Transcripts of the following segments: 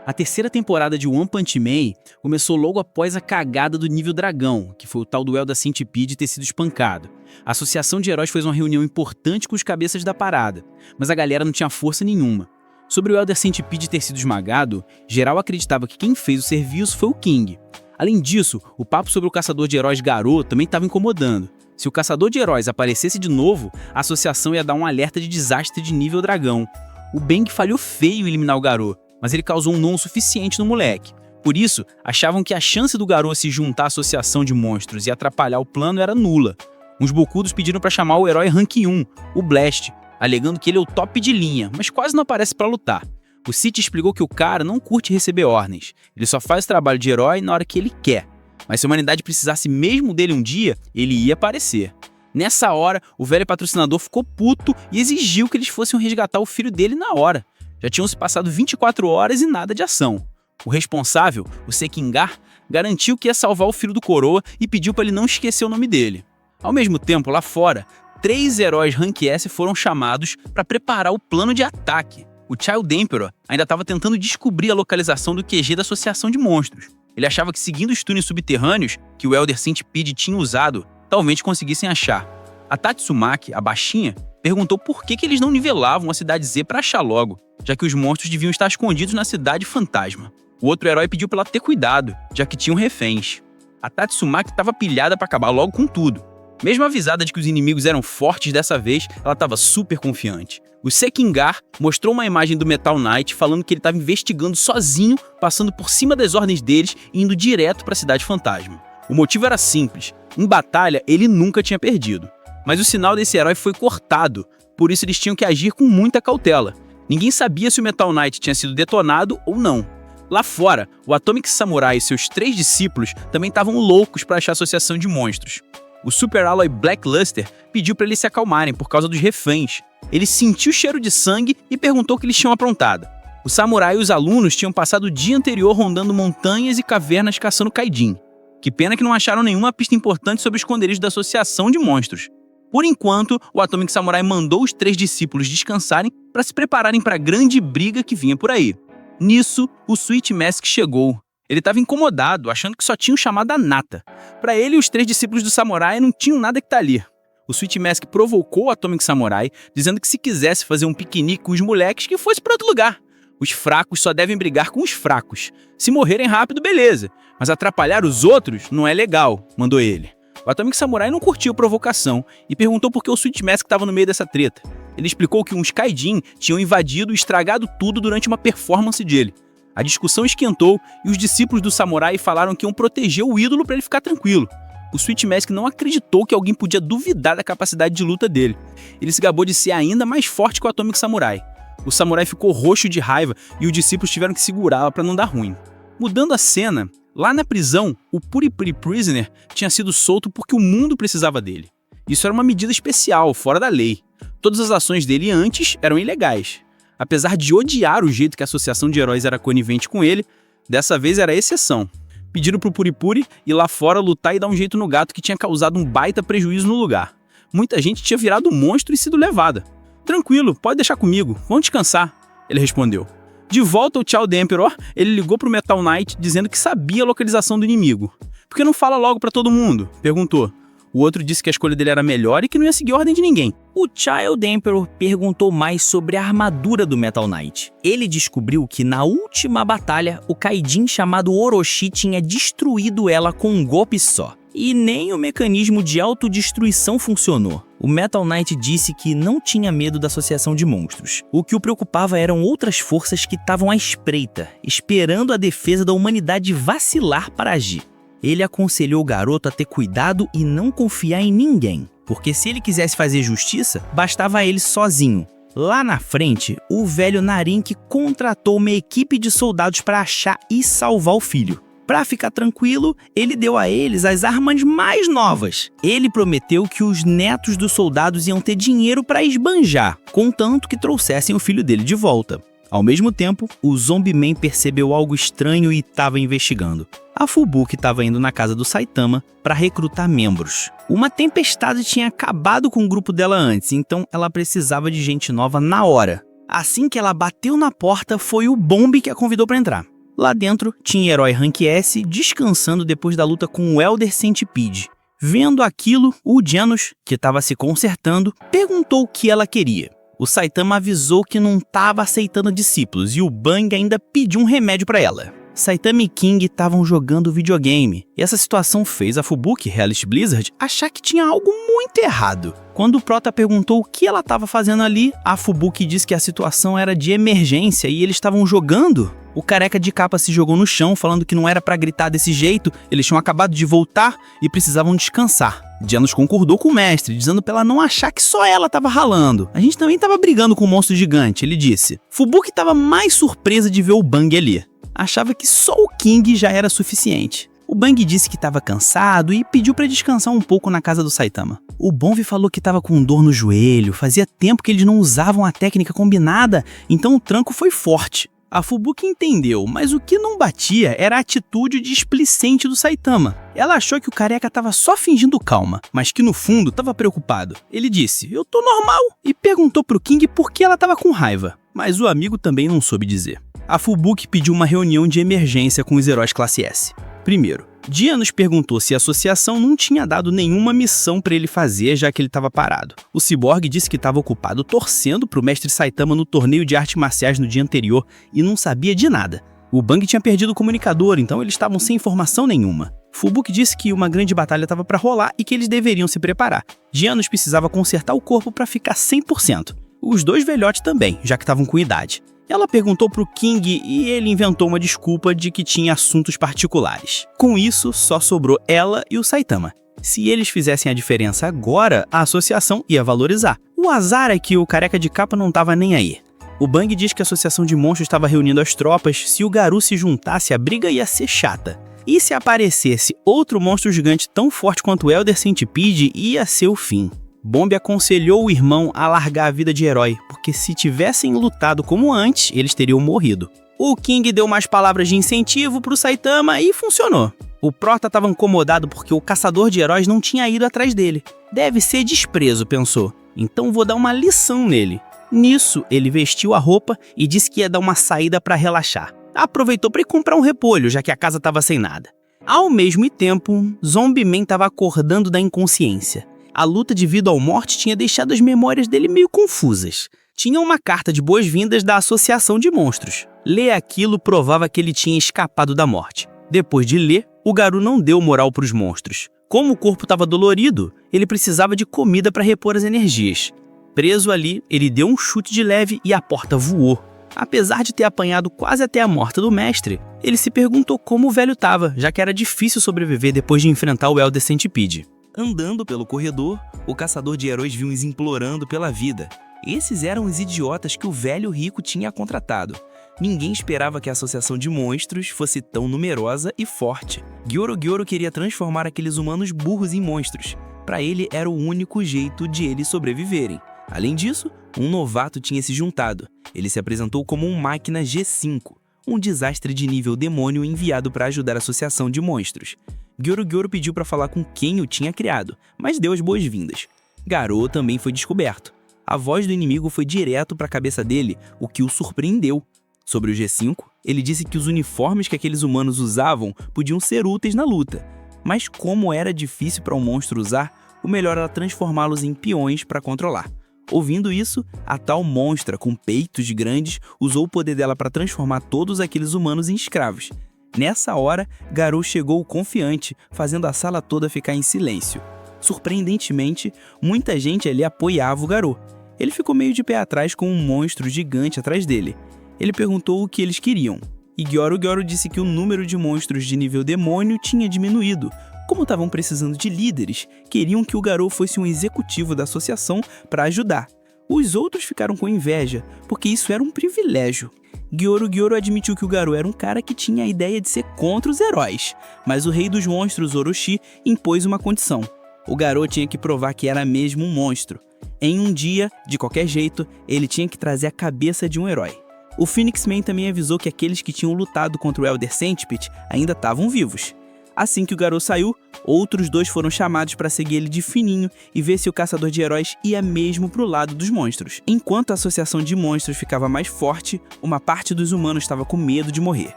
A terceira temporada de One Punch Man começou logo após a cagada do nível dragão, que foi o tal duelo da Centipede ter sido espancado. A Associação de Heróis fez uma reunião importante com os cabeças da parada, mas a galera não tinha força nenhuma. Sobre o Elder Centipede ter sido esmagado, geral acreditava que quem fez o serviço foi o King. Além disso, o papo sobre o caçador de heróis Garou também estava incomodando. Se o caçador de heróis aparecesse de novo, a associação ia dar um alerta de desastre de nível dragão. O Bang falhou feio em eliminar o Garou, mas ele causou um non suficiente no moleque. Por isso, achavam que a chance do Garou se juntar à associação de monstros e atrapalhar o plano era nula. Uns bocudos pediram para chamar o herói Rank 1, o Blast, alegando que ele é o top de linha, mas quase não aparece para lutar. O City explicou que o cara não curte receber ordens, ele só faz o trabalho de herói na hora que ele quer. Mas se a humanidade precisasse mesmo dele um dia, ele ia aparecer. Nessa hora, o velho patrocinador ficou puto e exigiu que eles fossem resgatar o filho dele na hora. Já tinham se passado 24 horas e nada de ação. O responsável, o Sekingar, garantiu que ia salvar o filho do coroa e pediu para ele não esquecer o nome dele. Ao mesmo tempo, lá fora, 3 heróis Rank S foram chamados para preparar o plano de ataque. O Child Emperor ainda estava tentando descobrir a localização do QG da Associação de Monstros. Ele achava que seguindo os túneis subterrâneos que o Elder Centipede tinha usado, talvez conseguissem achar. A Tatsumaki, a baixinha, perguntou por que eles não nivelavam a Cidade Z para achar logo, já que os monstros deviam estar escondidos na Cidade Fantasma. O outro herói pediu para ela ter cuidado, já que tinham reféns. A Tatsumaki estava pilhada para acabar logo com tudo. Mesmo avisada de que os inimigos eram fortes dessa vez, ela estava super confiante. O Sekingar mostrou uma imagem do Metal Knight falando que ele estava investigando sozinho, passando por cima das ordens deles e indo direto para a Cidade Fantasma. O motivo era simples, em batalha ele nunca tinha perdido. Mas o sinal desse herói foi cortado, por isso eles tinham que agir com muita cautela. Ninguém sabia se o Metal Knight tinha sido detonado ou não. Lá fora, o Atomic Samurai e seus 3 discípulos também estavam loucos para achar a associação de monstros. O Super Alloy Black Luster pediu para eles se acalmarem por causa dos reféns. Ele sentiu o cheiro de sangue e perguntou o que eles tinham aprontado. O samurai e os alunos tinham passado o dia anterior rondando montanhas e cavernas caçando Kaijin. Que pena que não acharam nenhuma pista importante sobre o esconderijo da Associação de Monstros. Por enquanto, o Atomic Samurai mandou os 3 discípulos descansarem para se prepararem para a grande briga que vinha por aí. Nisso, o Sweet Mask chegou. Ele estava incomodado, achando que só tinham chamado a Nata. Para ele, os 3 discípulos do samurai não tinham nada que tá ali. O Sweet Mask provocou o Atomic Samurai, dizendo que se quisesse fazer um piquenique com os moleques, que fosse para outro lugar. Os fracos só devem brigar com os fracos. Se morrerem rápido, beleza. Mas atrapalhar os outros não é legal, mandou ele. O Atomic Samurai não curtiu a provocação e perguntou por que o Sweet Mask estava no meio dessa treta. Ele explicou que uns Kaijin tinham invadido e estragado tudo durante uma performance dele. A discussão esquentou e os discípulos do samurai falaram que iam proteger o ídolo para ele ficar tranquilo. O Sweet Mask não acreditou que alguém podia duvidar da capacidade de luta dele. Ele se gabou de ser ainda mais forte que o Atomic Samurai. O samurai ficou roxo de raiva e os discípulos tiveram que segurá-lo para não dar ruim. Mudando a cena, lá na prisão, o Puri Puri Prisoner tinha sido solto porque o mundo precisava dele. Isso era uma medida especial, fora da lei. Todas as ações dele antes eram ilegais. Apesar de odiar o jeito que a Associação de Heróis era conivente com ele, dessa vez era exceção. Pediram pro Puri Puri ir lá fora lutar e dar um jeito no gato que tinha causado um baita prejuízo no lugar. Muita gente tinha virado monstro e sido levada. Tranquilo, pode deixar comigo, vamos descansar, ele respondeu. De volta ao Child Emperor, ele ligou pro Metal Knight dizendo que sabia a localização do inimigo. Por que não fala logo pra todo mundo? Perguntou. O outro disse que a escolha dele era melhor e que não ia seguir ordem de ninguém. O Child Emperor perguntou mais sobre a armadura do Metal Knight. Ele descobriu que na última batalha, o Kaijin chamado Orochi tinha destruído ela com um golpe só. E nem o mecanismo de autodestruição funcionou. O Metal Knight disse que não tinha medo da Associação de Monstros. O que o preocupava eram outras forças que estavam à espreita, esperando a defesa da humanidade vacilar para agir. Ele aconselhou o garoto a ter cuidado e não confiar em ninguém, porque se ele quisesse fazer justiça, bastava ele sozinho. Lá na frente, o velho Narink contratou uma equipe de soldados para achar e salvar o filho. Para ficar tranquilo, ele deu a eles as armas mais novas. Ele prometeu que os netos dos soldados iam ter dinheiro para esbanjar, contanto que trouxessem o filho dele de volta. Ao mesmo tempo, o Zombie Man percebeu algo estranho e estava investigando. A Fubuki estava indo na casa do Saitama para recrutar membros. Uma tempestade tinha acabado com o grupo dela antes, então ela precisava de gente nova na hora. Assim que ela bateu na porta, foi o Bombi que a convidou para entrar. Lá dentro tinha herói Rank S descansando depois da luta com o Elder Centipede. Vendo aquilo, o Genos, que estava se consertando, perguntou o que ela queria. O Saitama avisou que não estava aceitando discípulos e o Bang ainda pediu um remédio para ela. Saitama e King estavam jogando videogame, e essa situação fez a Fubuki, Realist Blizzard, achar que tinha algo muito errado. Quando o Prota perguntou o que ela estava fazendo ali, a Fubuki disse que a situação era de emergência e eles estavam jogando. O careca de capa se jogou no chão, falando que não era pra gritar desse jeito, eles tinham acabado de voltar e precisavam descansar. Genos concordou com o mestre, dizendo pra ela não achar que só ela tava ralando. A gente também tava brigando com o monstro gigante, ele disse. Fubuki tava mais surpresa de ver o Bang ali. Achava que só o King já era suficiente. O Bang disse que estava cansado e pediu para descansar um pouco na casa do Saitama. O Bonvi falou que estava com dor no joelho, fazia tempo que eles não usavam a técnica combinada, então o tranco foi forte. A Fubuki entendeu, mas o que não batia era a atitude displicente do Saitama. Ela achou que o careca estava só fingindo calma, mas que no fundo estava preocupado. Ele disse, eu tô normal, e perguntou pro King por que ela estava com raiva, mas o amigo também não soube dizer. A Fubuki pediu uma reunião de emergência com os heróis classe S. Primeiro, Genos perguntou se a associação não tinha dado nenhuma missão para ele fazer, já que ele estava parado. O Cyborg disse que estava ocupado torcendo para o mestre Saitama no torneio de artes marciais no dia anterior e não sabia de nada. O Bang tinha perdido o comunicador, então eles estavam sem informação nenhuma. Fubuki disse que uma grande batalha estava para rolar e que eles deveriam se preparar. Genos precisava consertar o corpo para ficar 100%. Os dois velhotes também, já que estavam com idade. Ela perguntou pro King e ele inventou uma desculpa de que tinha assuntos particulares. Com isso, só sobrou ela e o Saitama. Se eles fizessem a diferença agora, a associação ia valorizar. O azar é que o careca de capa não estava nem aí. O Bang diz que a associação de monstros estava reunindo as tropas, se o Garou se juntasse, a briga ia ser chata. E se aparecesse outro monstro gigante tão forte quanto o Elder Centipede, ia ser o fim. Bonbi aconselhou o irmão a largar a vida de herói, porque se tivessem lutado como antes, eles teriam morrido. O King deu mais palavras de incentivo pro Saitama e funcionou. O Prota estava incomodado porque o caçador de heróis não tinha ido atrás dele. Deve ser desprezo, pensou. Então vou dar uma lição nele. Nisso, ele vestiu a roupa e disse que ia dar uma saída para relaxar. Aproveitou para ir comprar um repolho, já que a casa estava sem nada. Ao mesmo tempo, Zombie Man estava acordando da inconsciência. A luta de vida ou morte tinha deixado as memórias dele meio confusas. Tinha uma carta de boas-vindas da Associação de Monstros. Ler aquilo provava que ele tinha escapado da morte. Depois de ler, o Garou não deu moral para os monstros. Como o corpo estava dolorido, ele precisava de comida para repor as energias. Preso ali, ele deu um chute de leve e a porta voou. Apesar de ter apanhado quase até a morte do mestre, ele se perguntou como o velho estava, já que era difícil sobreviver depois de enfrentar o Elder Centipede. Andando pelo corredor, o caçador de heróis viu uns implorando pela vida. Esses eram os idiotas que o velho rico tinha contratado. Ninguém esperava que a associação de monstros fosse tão numerosa e forte. Gyoro queria transformar aqueles humanos burros em monstros. Para ele era o único jeito de eles sobreviverem. Além disso, um novato tinha se juntado. Ele se apresentou como um máquina G5, um desastre de nível demônio enviado para ajudar a associação de monstros. Gyoro pediu para falar com quem o tinha criado, mas deu as boas-vindas. Garou também foi descoberto. A voz do inimigo foi direto para a cabeça dele, o que o surpreendeu. Sobre o G5, ele disse que os uniformes que aqueles humanos usavam podiam ser úteis na luta. Mas como era difícil para um monstro usar, o melhor era transformá-los em peões para controlar. Ouvindo isso, a tal monstra com peitos grandes usou o poder dela para transformar todos aqueles humanos em escravos. Nessa hora, Garou chegou confiante, fazendo a sala toda ficar em silêncio. Surpreendentemente, muita gente ali apoiava o Garou. Ele ficou meio de pé atrás com um monstro gigante atrás dele. Ele perguntou o que eles queriam. E Gyoro disse que o número de monstros de nível demônio tinha diminuído. Como estavam precisando de líderes, queriam que o Garou fosse um executivo da associação para ajudar. Os outros ficaram com inveja, porque isso era um privilégio. Gyoro admitiu que o Garou era um cara que tinha a ideia de ser contra os heróis, mas o rei dos monstros, Orochi, impôs uma condição. O Garou tinha que provar que era mesmo um monstro. Em um dia, de qualquer jeito, ele tinha que trazer a cabeça de um herói. O Phoenix Man também avisou que aqueles que tinham lutado contra o Elder Centipede ainda estavam vivos. Assim que o Garou saiu, outros dois foram chamados para seguir ele de fininho e ver se o caçador de heróis ia mesmo pro lado dos monstros. Enquanto a associação de monstros ficava mais forte, uma parte dos humanos estava com medo de morrer.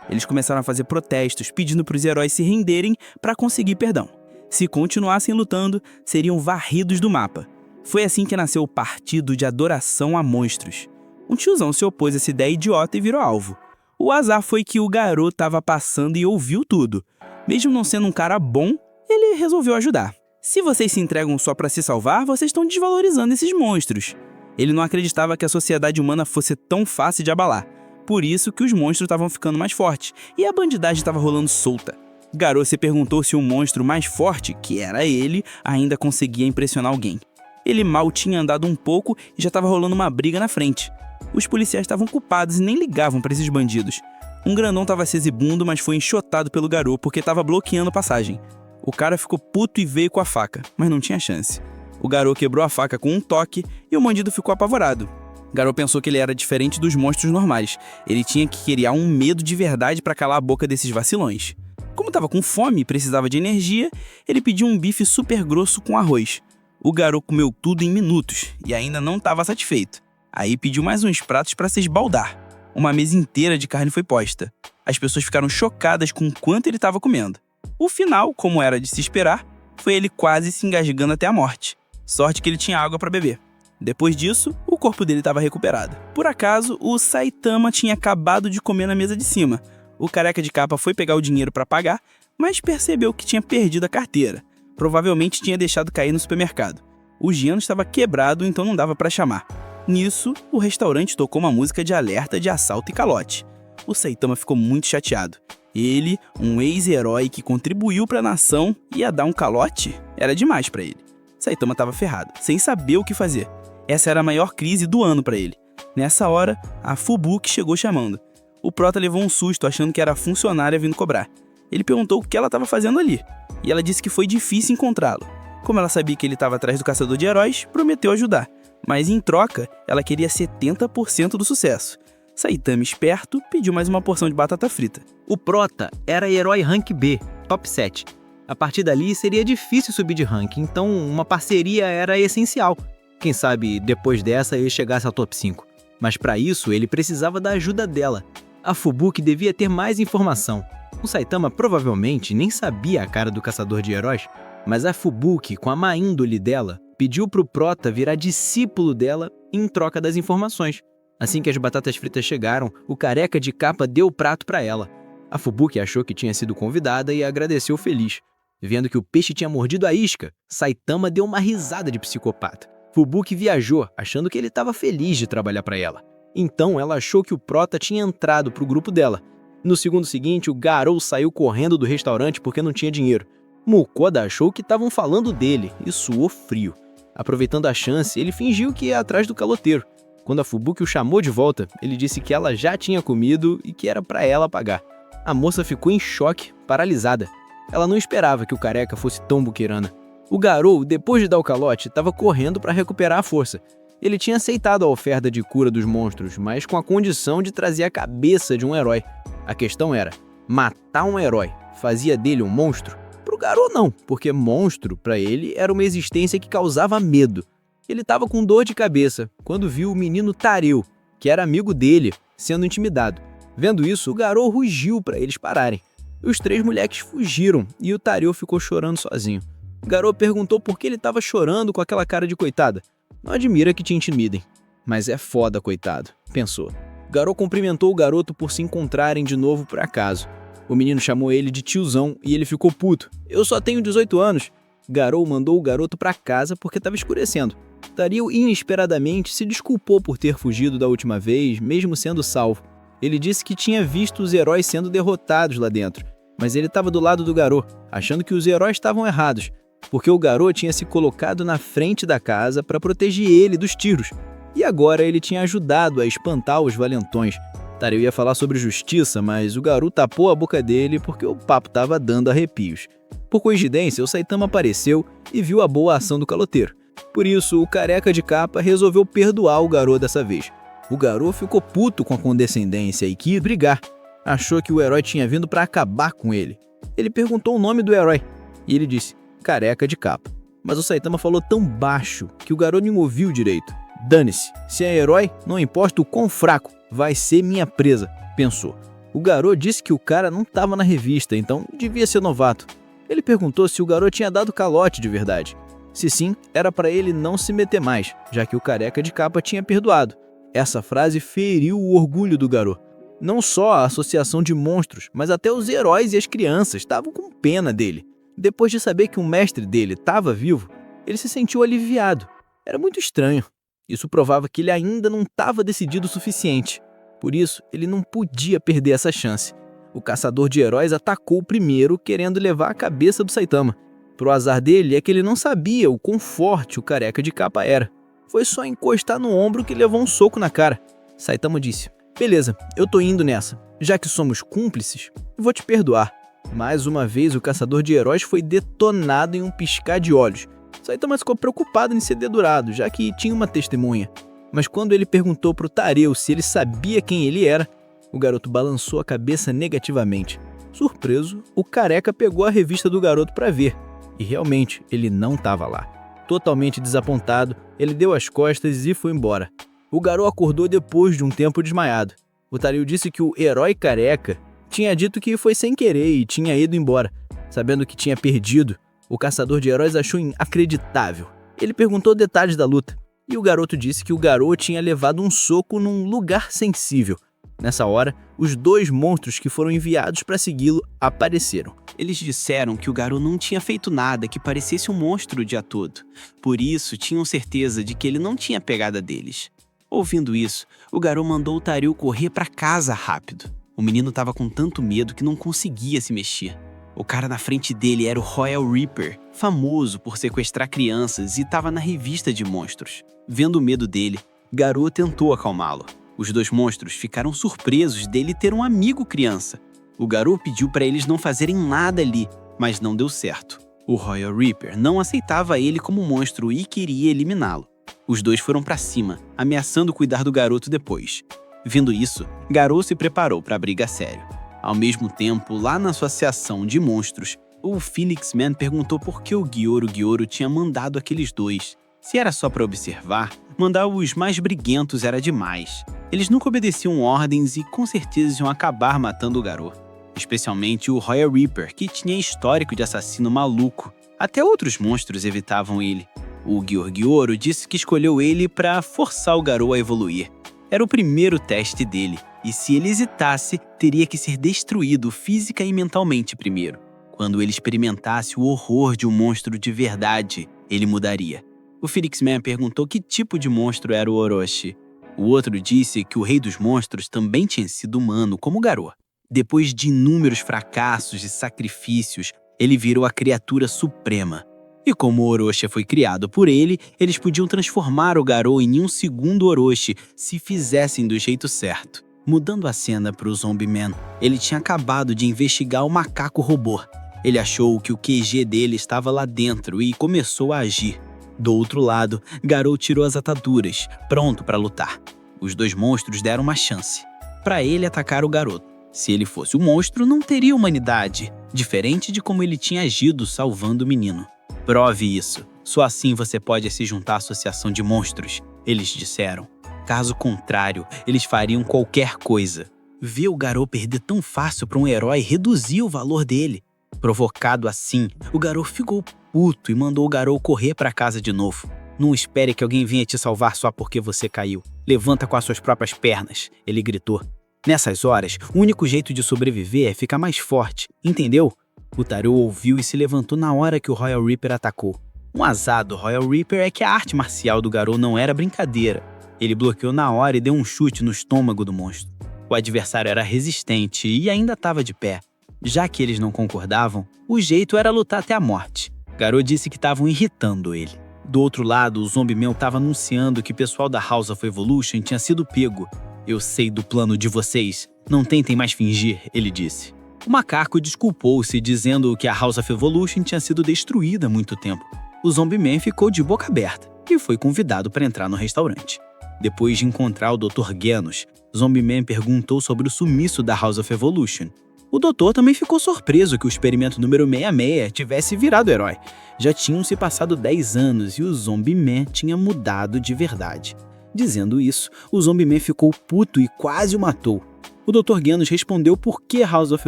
Eles começaram a fazer protestos, pedindo para os heróis se renderem para conseguir perdão. Se continuassem lutando, seriam varridos do mapa. Foi assim que nasceu o Partido de Adoração a Monstros. Um tiozão se opôs a essa ideia idiota e virou alvo. O azar foi que o garoto estava passando e ouviu tudo. Mesmo não sendo um cara bom, ele resolveu ajudar. Se vocês se entregam só para se salvar, vocês estão desvalorizando esses monstros. Ele não acreditava que a sociedade humana fosse tão fácil de abalar. Por isso que os monstros estavam ficando mais fortes e a bandidagem estava rolando solta. Garou se perguntou se o monstro mais forte, que era ele, ainda conseguia impressionar alguém. Ele mal tinha andado um pouco e já estava rolando uma briga na frente. Os policiais estavam culpados e nem ligavam para esses bandidos. Um grandão estava se exibindo, mas foi enxotado pelo garoto porque estava bloqueando a passagem. O cara ficou puto e veio com a faca, mas não tinha chance. O garoto quebrou a faca com um toque e o bandido ficou apavorado. Garou pensou que ele era diferente dos monstros normais. Ele tinha que criar um medo de verdade para calar a boca desses vacilões. Como estava com fome e precisava de energia, ele pediu um bife super grosso com arroz. O garoto comeu tudo em minutos e ainda não estava satisfeito. Aí pediu mais uns pratos para se esbaldar. Uma mesa inteira de carne foi posta. As pessoas ficaram chocadas com o quanto ele estava comendo. O final, como era de se esperar, foi ele quase se engasgando até a morte. Sorte que ele tinha água para beber. Depois disso, o corpo dele estava recuperado. Por acaso, o Saitama tinha acabado de comer na mesa de cima. O careca de capa foi pegar o dinheiro para pagar, mas percebeu que tinha perdido a carteira. Provavelmente tinha deixado cair no supermercado. O Giano estava quebrado, então não dava para chamar. Nisso, o restaurante tocou uma música de alerta de assalto e calote. O Saitama ficou muito chateado. Ele, um ex-herói que contribuiu para a nação, ia dar um calote? Era demais para ele. Saitama estava ferrado, sem saber o que fazer. Essa era a maior crise do ano para ele. Nessa hora, a Fubuki chegou chamando. O Prota levou um susto achando que era a funcionária vindo cobrar. Ele perguntou o que ela estava fazendo ali, e ela disse que foi difícil encontrá-lo. Como ela sabia que ele estava atrás do caçador de heróis, prometeu ajudar, mas em troca, ela queria 70% do sucesso. Saitama, esperto, pediu mais uma porção de batata frita. O Prota era herói rank B, top 7. A partir dali seria difícil subir de rank, então uma parceria era essencial. Quem sabe depois dessa ele chegasse ao top 5. Mas para isso ele precisava da ajuda dela. A Fubuki devia ter mais informação. O Saitama provavelmente nem sabia a cara do caçador de heróis, mas a Fubuki, com a má índole dela, pediu pro Prota virar discípulo dela em troca das informações. Assim que as batatas fritas chegaram, o careca de capa deu o prato para ela. A Fubuki achou que tinha sido convidada e agradeceu feliz. Vendo que o peixe tinha mordido a isca, Saitama deu uma risada de psicopata. Fubuki viajou, achando que ele estava feliz de trabalhar para ela. Então ela achou que o Prota tinha entrado pro grupo dela. No segundo seguinte, o Garou saiu correndo do restaurante porque não tinha dinheiro. Mukoda achou que estavam falando dele e suou frio. Aproveitando a chance, ele fingiu que ia atrás do caloteiro. Quando a Fubuki o chamou de volta, ele disse que ela já tinha comido e que era para ela pagar. A moça ficou em choque, paralisada. Ela não esperava que o careca fosse tão buquerana. O Garou, depois de dar o calote, estava correndo para recuperar a força. Ele tinha aceitado a oferta de cura dos monstros, mas com a condição de trazer a cabeça de um herói. A questão era, matar um herói fazia dele um monstro? Pro Garou não, porque monstro, para ele, era uma existência que causava medo. Ele estava com dor de cabeça quando viu o menino Tareu, que era amigo dele, sendo intimidado. Vendo isso, o Garou rugiu para eles pararem. Os 3 moleques fugiram e o Tareu ficou chorando sozinho. O Garou perguntou por que ele estava chorando com aquela cara de coitada. Não admira que te intimidem. Mas é foda, coitado, pensou. O Garou cumprimentou o garoto por se encontrarem de novo por acaso. O menino chamou ele de tiozão e ele ficou puto. Eu só tenho 18 anos. Garou mandou o garoto para casa porque estava escurecendo. Tareu inesperadamente se desculpou por ter fugido da última vez, mesmo sendo salvo. Ele disse que tinha visto os heróis sendo derrotados lá dentro, mas ele estava do lado do Garou, achando que os heróis estavam errados, porque o Garou tinha se colocado na frente da casa para proteger ele dos tiros, e agora ele tinha ajudado a espantar os valentões. Tareu ia falar sobre justiça, mas o Garou tapou a boca dele porque o papo estava dando arrepios. Por coincidência, o Saitama apareceu e viu a boa ação do caloteiro. Por isso, o careca de capa resolveu perdoar o Garou dessa vez. O Garou ficou puto com a condescendência e quis brigar. Achou que o herói tinha vindo para acabar com ele. Ele perguntou o nome do herói e ele disse, careca de capa. Mas o Saitama falou tão baixo que o Garou não ouviu direito. Dane-se, se é herói, não importa o quão fraco, vai ser minha presa, pensou. O garoto disse que o cara não estava na revista, então devia ser novato. Ele perguntou se o garoto tinha dado calote de verdade. Se sim, era para ele não se meter mais, já que o careca de capa tinha perdoado. Essa frase feriu o orgulho do garoto. Não só a associação de monstros, mas até os heróis e as crianças estavam com pena dele. Depois de saber que o mestre dele estava vivo, ele se sentiu aliviado. Era muito estranho. Isso provava que ele ainda não estava decidido o suficiente. Por isso, ele não podia perder essa chance. O caçador de heróis atacou primeiro, querendo levar a cabeça do Saitama. Pro azar dele é que ele não sabia o quão forte o careca de capa era. Foi só encostar no ombro que levou um soco na cara. Saitama disse: "Beleza, eu tô indo nessa. Já que somos cúmplices, eu vou te perdoar." Mais uma vez, o caçador de heróis foi detonado em um piscar de olhos. Saitama ficou preocupado em ser dedurado, já que tinha uma testemunha. Mas quando ele perguntou pro Tareu se ele sabia quem ele era, o garoto balançou a cabeça negativamente. Surpreso, o careca pegou a revista do garoto para ver. E realmente, ele não estava lá. Totalmente desapontado, ele deu as costas e foi embora. O garoto acordou depois de um tempo desmaiado. O Tareu disse que o herói careca tinha dito que foi sem querer e tinha ido embora. Sabendo que tinha perdido, o caçador de heróis achou inacreditável. Ele perguntou detalhes da luta, e o garoto disse que o garoto tinha levado um soco num lugar sensível. Nessa hora, os 2 monstros que foram enviados para segui-lo apareceram. Eles disseram que o garoto não tinha feito nada que parecesse um monstro o dia todo. Por isso, tinham certeza de que ele não tinha pegada deles. Ouvindo isso, o garoto mandou o Tareu correr para casa rápido. O menino estava com tanto medo que não conseguia se mexer. O cara na frente dele era o Royal Reaper, famoso por sequestrar crianças e estava na revista de monstros. Vendo o medo dele, Garou tentou acalmá-lo. Os 2 monstros ficaram surpresos dele ter um amigo criança. O Garou pediu para eles não fazerem nada ali, mas não deu certo. O Royal Reaper não aceitava ele como monstro e queria eliminá-lo. Os 2 foram para cima, ameaçando cuidar do garoto depois. Vendo isso, Garou se preparou para a briga séria. Ao mesmo tempo, lá na associação de monstros, o Phoenix Man perguntou por que o Gyoro tinha mandado aqueles 2. Se era só para observar, mandar os mais briguentos era demais. Eles nunca obedeciam ordens e com certeza iam acabar matando o garoto. Especialmente o Royal Reaper, que tinha histórico de assassino maluco. Até outros monstros evitavam ele. O Gyoro disse que escolheu ele para forçar o garoto a evoluir. Era o primeiro teste dele, e se ele hesitasse, teria que ser destruído física e mentalmente primeiro. Quando ele experimentasse o horror de um monstro de verdade, ele mudaria. O Phoenix Man perguntou que tipo de monstro era o Orochi. O outro disse que o rei dos monstros também tinha sido humano, como o garoto. Depois de inúmeros fracassos e sacrifícios, ele virou a criatura suprema. E como o Orochi foi criado por ele, eles podiam transformar o garoto em um segundo Orochi se fizessem do jeito certo. Mudando a cena para o Zombie Man, ele tinha acabado de investigar o macaco robô. Ele achou que o QG dele estava lá dentro e começou a agir. Do outro lado, Garou tirou as ataduras, pronto para lutar. Os 2 monstros deram uma chance para ele atacar o garoto. Se ele fosse o monstro, não teria humanidade, diferente de como ele tinha agido salvando o menino. Prove isso. Só assim você pode se juntar à associação de monstros, eles disseram. Caso contrário, eles fariam qualquer coisa. Ver o garoto perder tão fácil para um herói reduzia o valor dele. Provocado assim, o garoto ficou puto e mandou o garoto correr para casa de novo. Não espere que alguém venha te salvar só porque você caiu. Levanta com as suas próprias pernas, ele gritou. Nessas horas, o único jeito de sobreviver é ficar mais forte, entendeu? O Tareu ouviu e se levantou na hora que o Royal Reaper atacou. Um azar do Royal Reaper é que a arte marcial do garoto não era brincadeira. Ele bloqueou na hora e deu um chute no estômago do monstro. O adversário era resistente e ainda estava de pé. Já que eles não concordavam, o jeito era lutar até a morte. Garou disse que estavam irritando ele. Do outro lado, o Zombie Man estava anunciando que o pessoal da House of Evolution tinha sido pego. Eu sei do plano de vocês. Não tentem mais fingir, ele disse. O macaco desculpou-se, dizendo que a House of Evolution tinha sido destruída há muito tempo. O Zombie Man ficou de boca aberta e foi convidado para entrar no restaurante. Depois de encontrar o Dr. Genos, Zombie Man perguntou sobre o sumiço da House of Evolution. O doutor também ficou surpreso que o experimento número 66 tivesse virado herói. Já tinham se passado 10 anos e o Zombie Man tinha mudado de verdade. Dizendo isso, o Zombie Man ficou puto e quase o matou. O Dr. Genos respondeu por que House of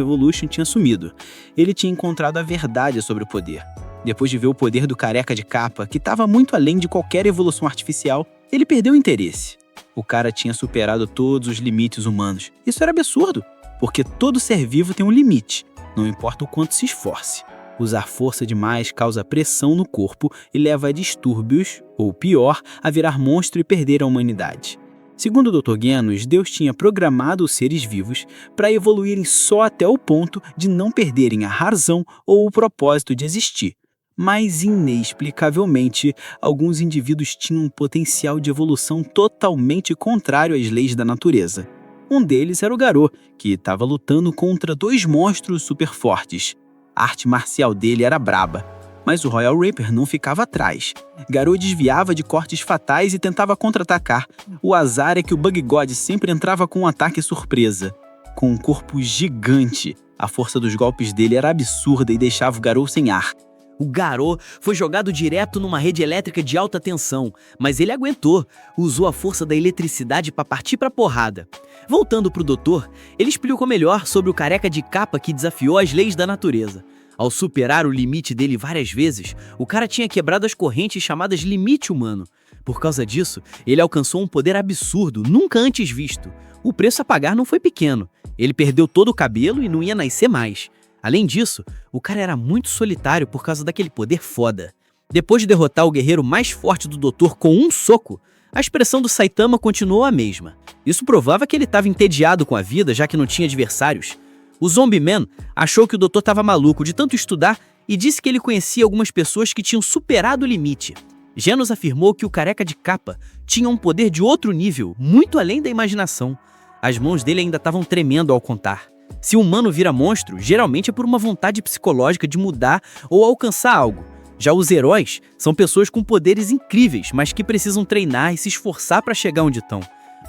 Evolution tinha sumido. Ele tinha encontrado a verdade sobre o poder. Depois de ver o poder do careca de capa, que estava muito além de qualquer evolução artificial, ele perdeu o interesse. O cara tinha superado todos os limites humanos. Isso era absurdo, porque todo ser vivo tem um limite, não importa o quanto se esforce. Usar força demais causa pressão no corpo e leva a distúrbios, ou pior, a virar monstro e perder a humanidade. Segundo o Dr. Genos, Deus tinha programado os seres vivos para evoluírem só até o ponto de não perderem a razão ou o propósito de existir. Mas, inexplicavelmente, alguns indivíduos tinham um potencial de evolução totalmente contrário às leis da natureza. Um deles era o Garou, que estava lutando contra 2 monstros super fortes. A arte marcial dele era braba, mas o Royal Reaper não ficava atrás. Garou desviava de cortes fatais e tentava contra-atacar. O azar é que o Bug God sempre entrava com um ataque surpresa. Com um corpo gigante, a força dos golpes dele era absurda e deixava o Garou sem ar. O Garou foi jogado direto numa rede elétrica de alta tensão, mas ele aguentou, usou a força da eletricidade para partir para porrada. Voltando pro doutor, ele explicou melhor sobre o careca de capa que desafiou as leis da natureza. Ao superar o limite dele várias vezes, o cara tinha quebrado as correntes chamadas limite humano. Por causa disso, ele alcançou um poder absurdo, nunca antes visto. O preço a pagar não foi pequeno. Ele perdeu todo o cabelo e não ia nascer mais. Além disso, o cara era muito solitário por causa daquele poder foda. Depois de derrotar o guerreiro mais forte do doutor com um soco, a expressão do Saitama continuou a mesma. Isso provava que ele estava entediado com a vida, já que não tinha adversários. O Zombie Man achou que o doutor estava maluco de tanto estudar e disse que ele conhecia algumas pessoas que tinham superado o limite. Genos afirmou que o careca de capa tinha um poder de outro nível, muito além da imaginação. As mãos dele ainda estavam tremendo ao contar. Se um humano vira monstro, geralmente é por uma vontade psicológica de mudar ou alcançar algo. Já os heróis são pessoas com poderes incríveis, mas que precisam treinar e se esforçar para chegar onde estão.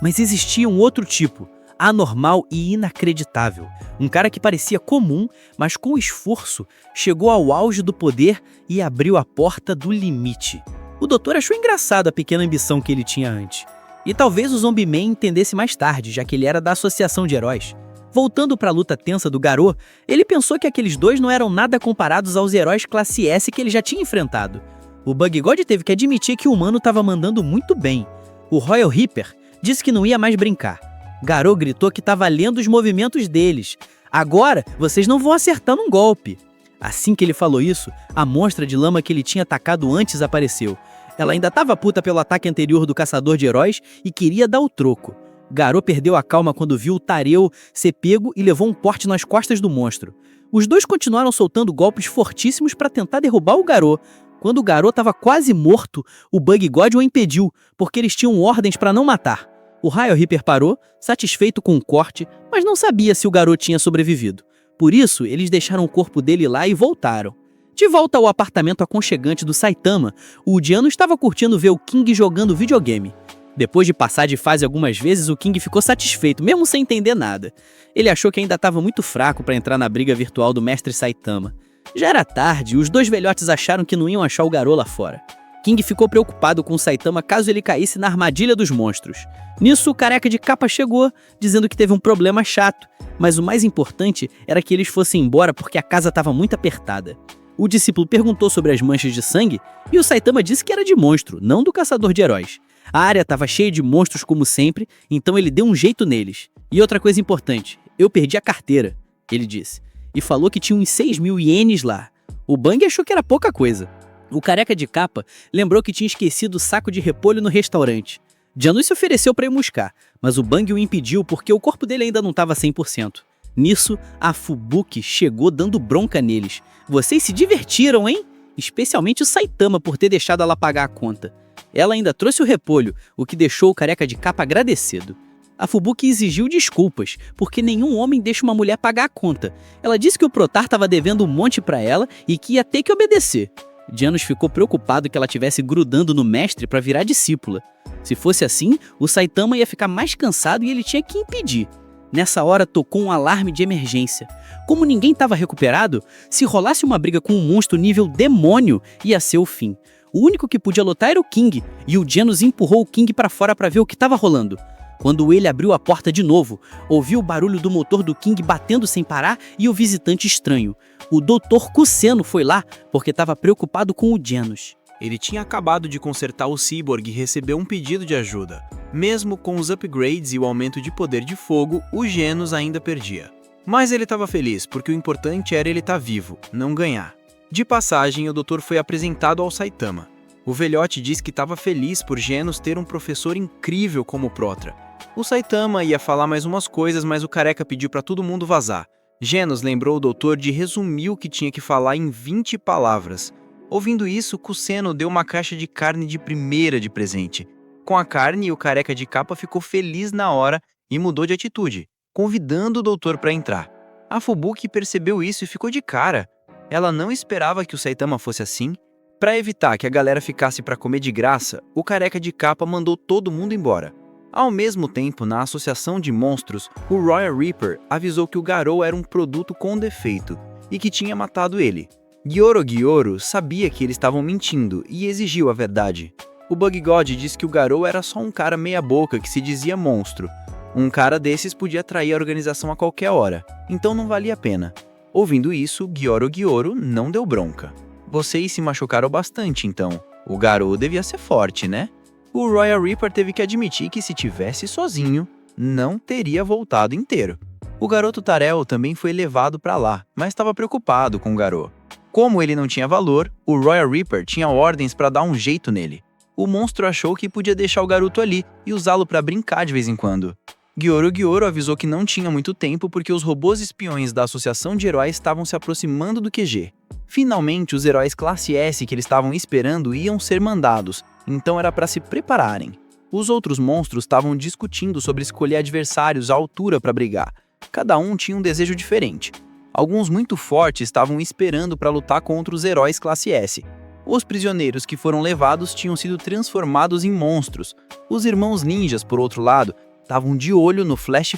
Mas existia um outro tipo, anormal e inacreditável. Um cara que parecia comum, mas com esforço, chegou ao auge do poder e abriu a porta do limite. O doutor achou engraçado a pequena ambição que ele tinha antes. E talvez o Zombie Man entendesse mais tarde, já que ele era da Associação de Heróis. Voltando para a luta tensa do Garou, ele pensou que aqueles dois não eram nada comparados aos heróis classe S que ele já tinha enfrentado. O Bug God teve que admitir que o humano estava mandando muito bem. O Royal Reaper disse que não ia mais brincar. Garou gritou que estava lendo os movimentos deles. Agora, vocês não vão acertar num golpe. Assim que ele falou isso, a monstra de lama que ele tinha atacado antes apareceu. Ela ainda estava puta pelo ataque anterior do caçador de heróis e queria dar o troco. Garou perdeu a calma quando viu o Tareu ser pego e levou um corte nas costas do monstro. Os dois continuaram soltando golpes fortíssimos para tentar derrubar o Garou. Quando o Garou estava quase morto, o Bug God o impediu, porque eles tinham ordens para não matar. O Royal Reaper parou, satisfeito com o corte, mas não sabia se o Garou tinha sobrevivido. Por isso, eles deixaram o corpo dele lá e voltaram. De volta ao apartamento aconchegante do Saitama, o Diano estava curtindo ver o King jogando videogame. Depois de passar de fase algumas vezes, o King ficou satisfeito, mesmo sem entender nada. Ele achou que ainda estava muito fraco para entrar na briga virtual do Mestre Saitama. Já era tarde e os dois velhotes acharam que não iam achar o Garou lá fora. King ficou preocupado com o Saitama caso ele caísse na armadilha dos monstros. Nisso, o careca de capa chegou, dizendo que teve um problema chato, mas o mais importante era que eles fossem embora porque a casa estava muito apertada. O discípulo perguntou sobre as manchas de sangue e o Saitama disse que era de monstro, não do caçador de heróis. A área estava cheia de monstros como sempre, então ele deu um jeito neles. E outra coisa importante, eu perdi a carteira, ele disse, e falou que tinha uns 6.000 ienes lá. O Bang achou que era pouca coisa. O careca de capa lembrou que tinha esquecido o saco de repolho no restaurante. Janus se ofereceu para ir buscar, mas o Bang o impediu porque o corpo dele ainda não estava 100%. Nisso, a Fubuki chegou dando bronca neles. Vocês se divertiram, hein? Especialmente o Saitama por ter deixado ela pagar a conta. Ela ainda trouxe o repolho, o que deixou o careca de capa agradecido. A Fubuki exigiu desculpas, porque nenhum homem deixa uma mulher pagar a conta. Ela disse que o Protar estava devendo um monte para ela e que ia ter que obedecer. Janus ficou preocupado que ela estivesse grudando no mestre para virar discípula. Se fosse assim, o Saitama ia ficar mais cansado e ele tinha que impedir. Nessa hora tocou um alarme de emergência. Como ninguém estava recuperado, se rolasse uma briga com um monstro nível demônio, ia ser o fim. O único que podia lutar era o King, e o Janus empurrou o King para fora para ver o que estava rolando. Quando ele abriu a porta de novo, ouviu o barulho do motor do King batendo sem parar e o visitante estranho. O Dr. Kusseno foi lá porque estava preocupado com o Genos. Ele tinha acabado de consertar o Cyborg e recebeu um pedido de ajuda. Mesmo com os upgrades e o aumento de poder de fogo, o Genos ainda perdia. Mas ele estava feliz, porque o importante era ele estar vivo, não ganhar. De passagem, o doutor foi apresentado ao Saitama. O velhote disse que estava feliz por Genos ter um professor incrível como o Protra. O Saitama ia falar mais umas coisas, mas o careca pediu para todo mundo vazar. Genos lembrou o doutor de resumir o que tinha que falar em 20 palavras. Ouvindo isso, Kusseno deu uma caixa de carne de primeira de presente. Com a carne, o careca de capa ficou feliz na hora e mudou de atitude, convidando o doutor para entrar. A Fubuki percebeu isso e ficou de cara. Ela não esperava que o Saitama fosse assim. Para evitar que a galera ficasse para comer de graça, o careca de capa mandou todo mundo embora. Ao mesmo tempo, na Associação de Monstros, o Royal Reaper avisou que o Garou era um produto com defeito e que tinha matado ele. Gyoro sabia que eles estavam mentindo e exigiu a verdade. O Bug God disse que o Garou era só um cara meia-boca que se dizia monstro. Um cara desses podia atrair a organização a qualquer hora, então não valia a pena. Ouvindo isso, Gyoro não deu bronca. Vocês se machucaram bastante, então. O Garou devia ser forte, né? O Royal Reaper teve que admitir que se tivesse sozinho, não teria voltado inteiro. O garoto Tarel também foi levado para lá, mas estava preocupado com o Garou. Como ele não tinha valor, o Royal Reaper tinha ordens para dar um jeito nele. O monstro achou que podia deixar o garoto ali e usá-lo para brincar de vez em quando. Gyoro avisou que não tinha muito tempo porque os robôs espiões da Associação de Heróis estavam se aproximando do QG. Finalmente, os heróis classe S que eles estavam esperando iam ser mandados, então era para se prepararem. Os outros monstros estavam discutindo sobre escolher adversários à altura para brigar. Cada um tinha um desejo diferente. Alguns muito fortes estavam esperando para lutar contra os heróis classe S. Os prisioneiros que foram levados tinham sido transformados em monstros. Os irmãos ninjas, por outro lado, estavam de olho no Flash,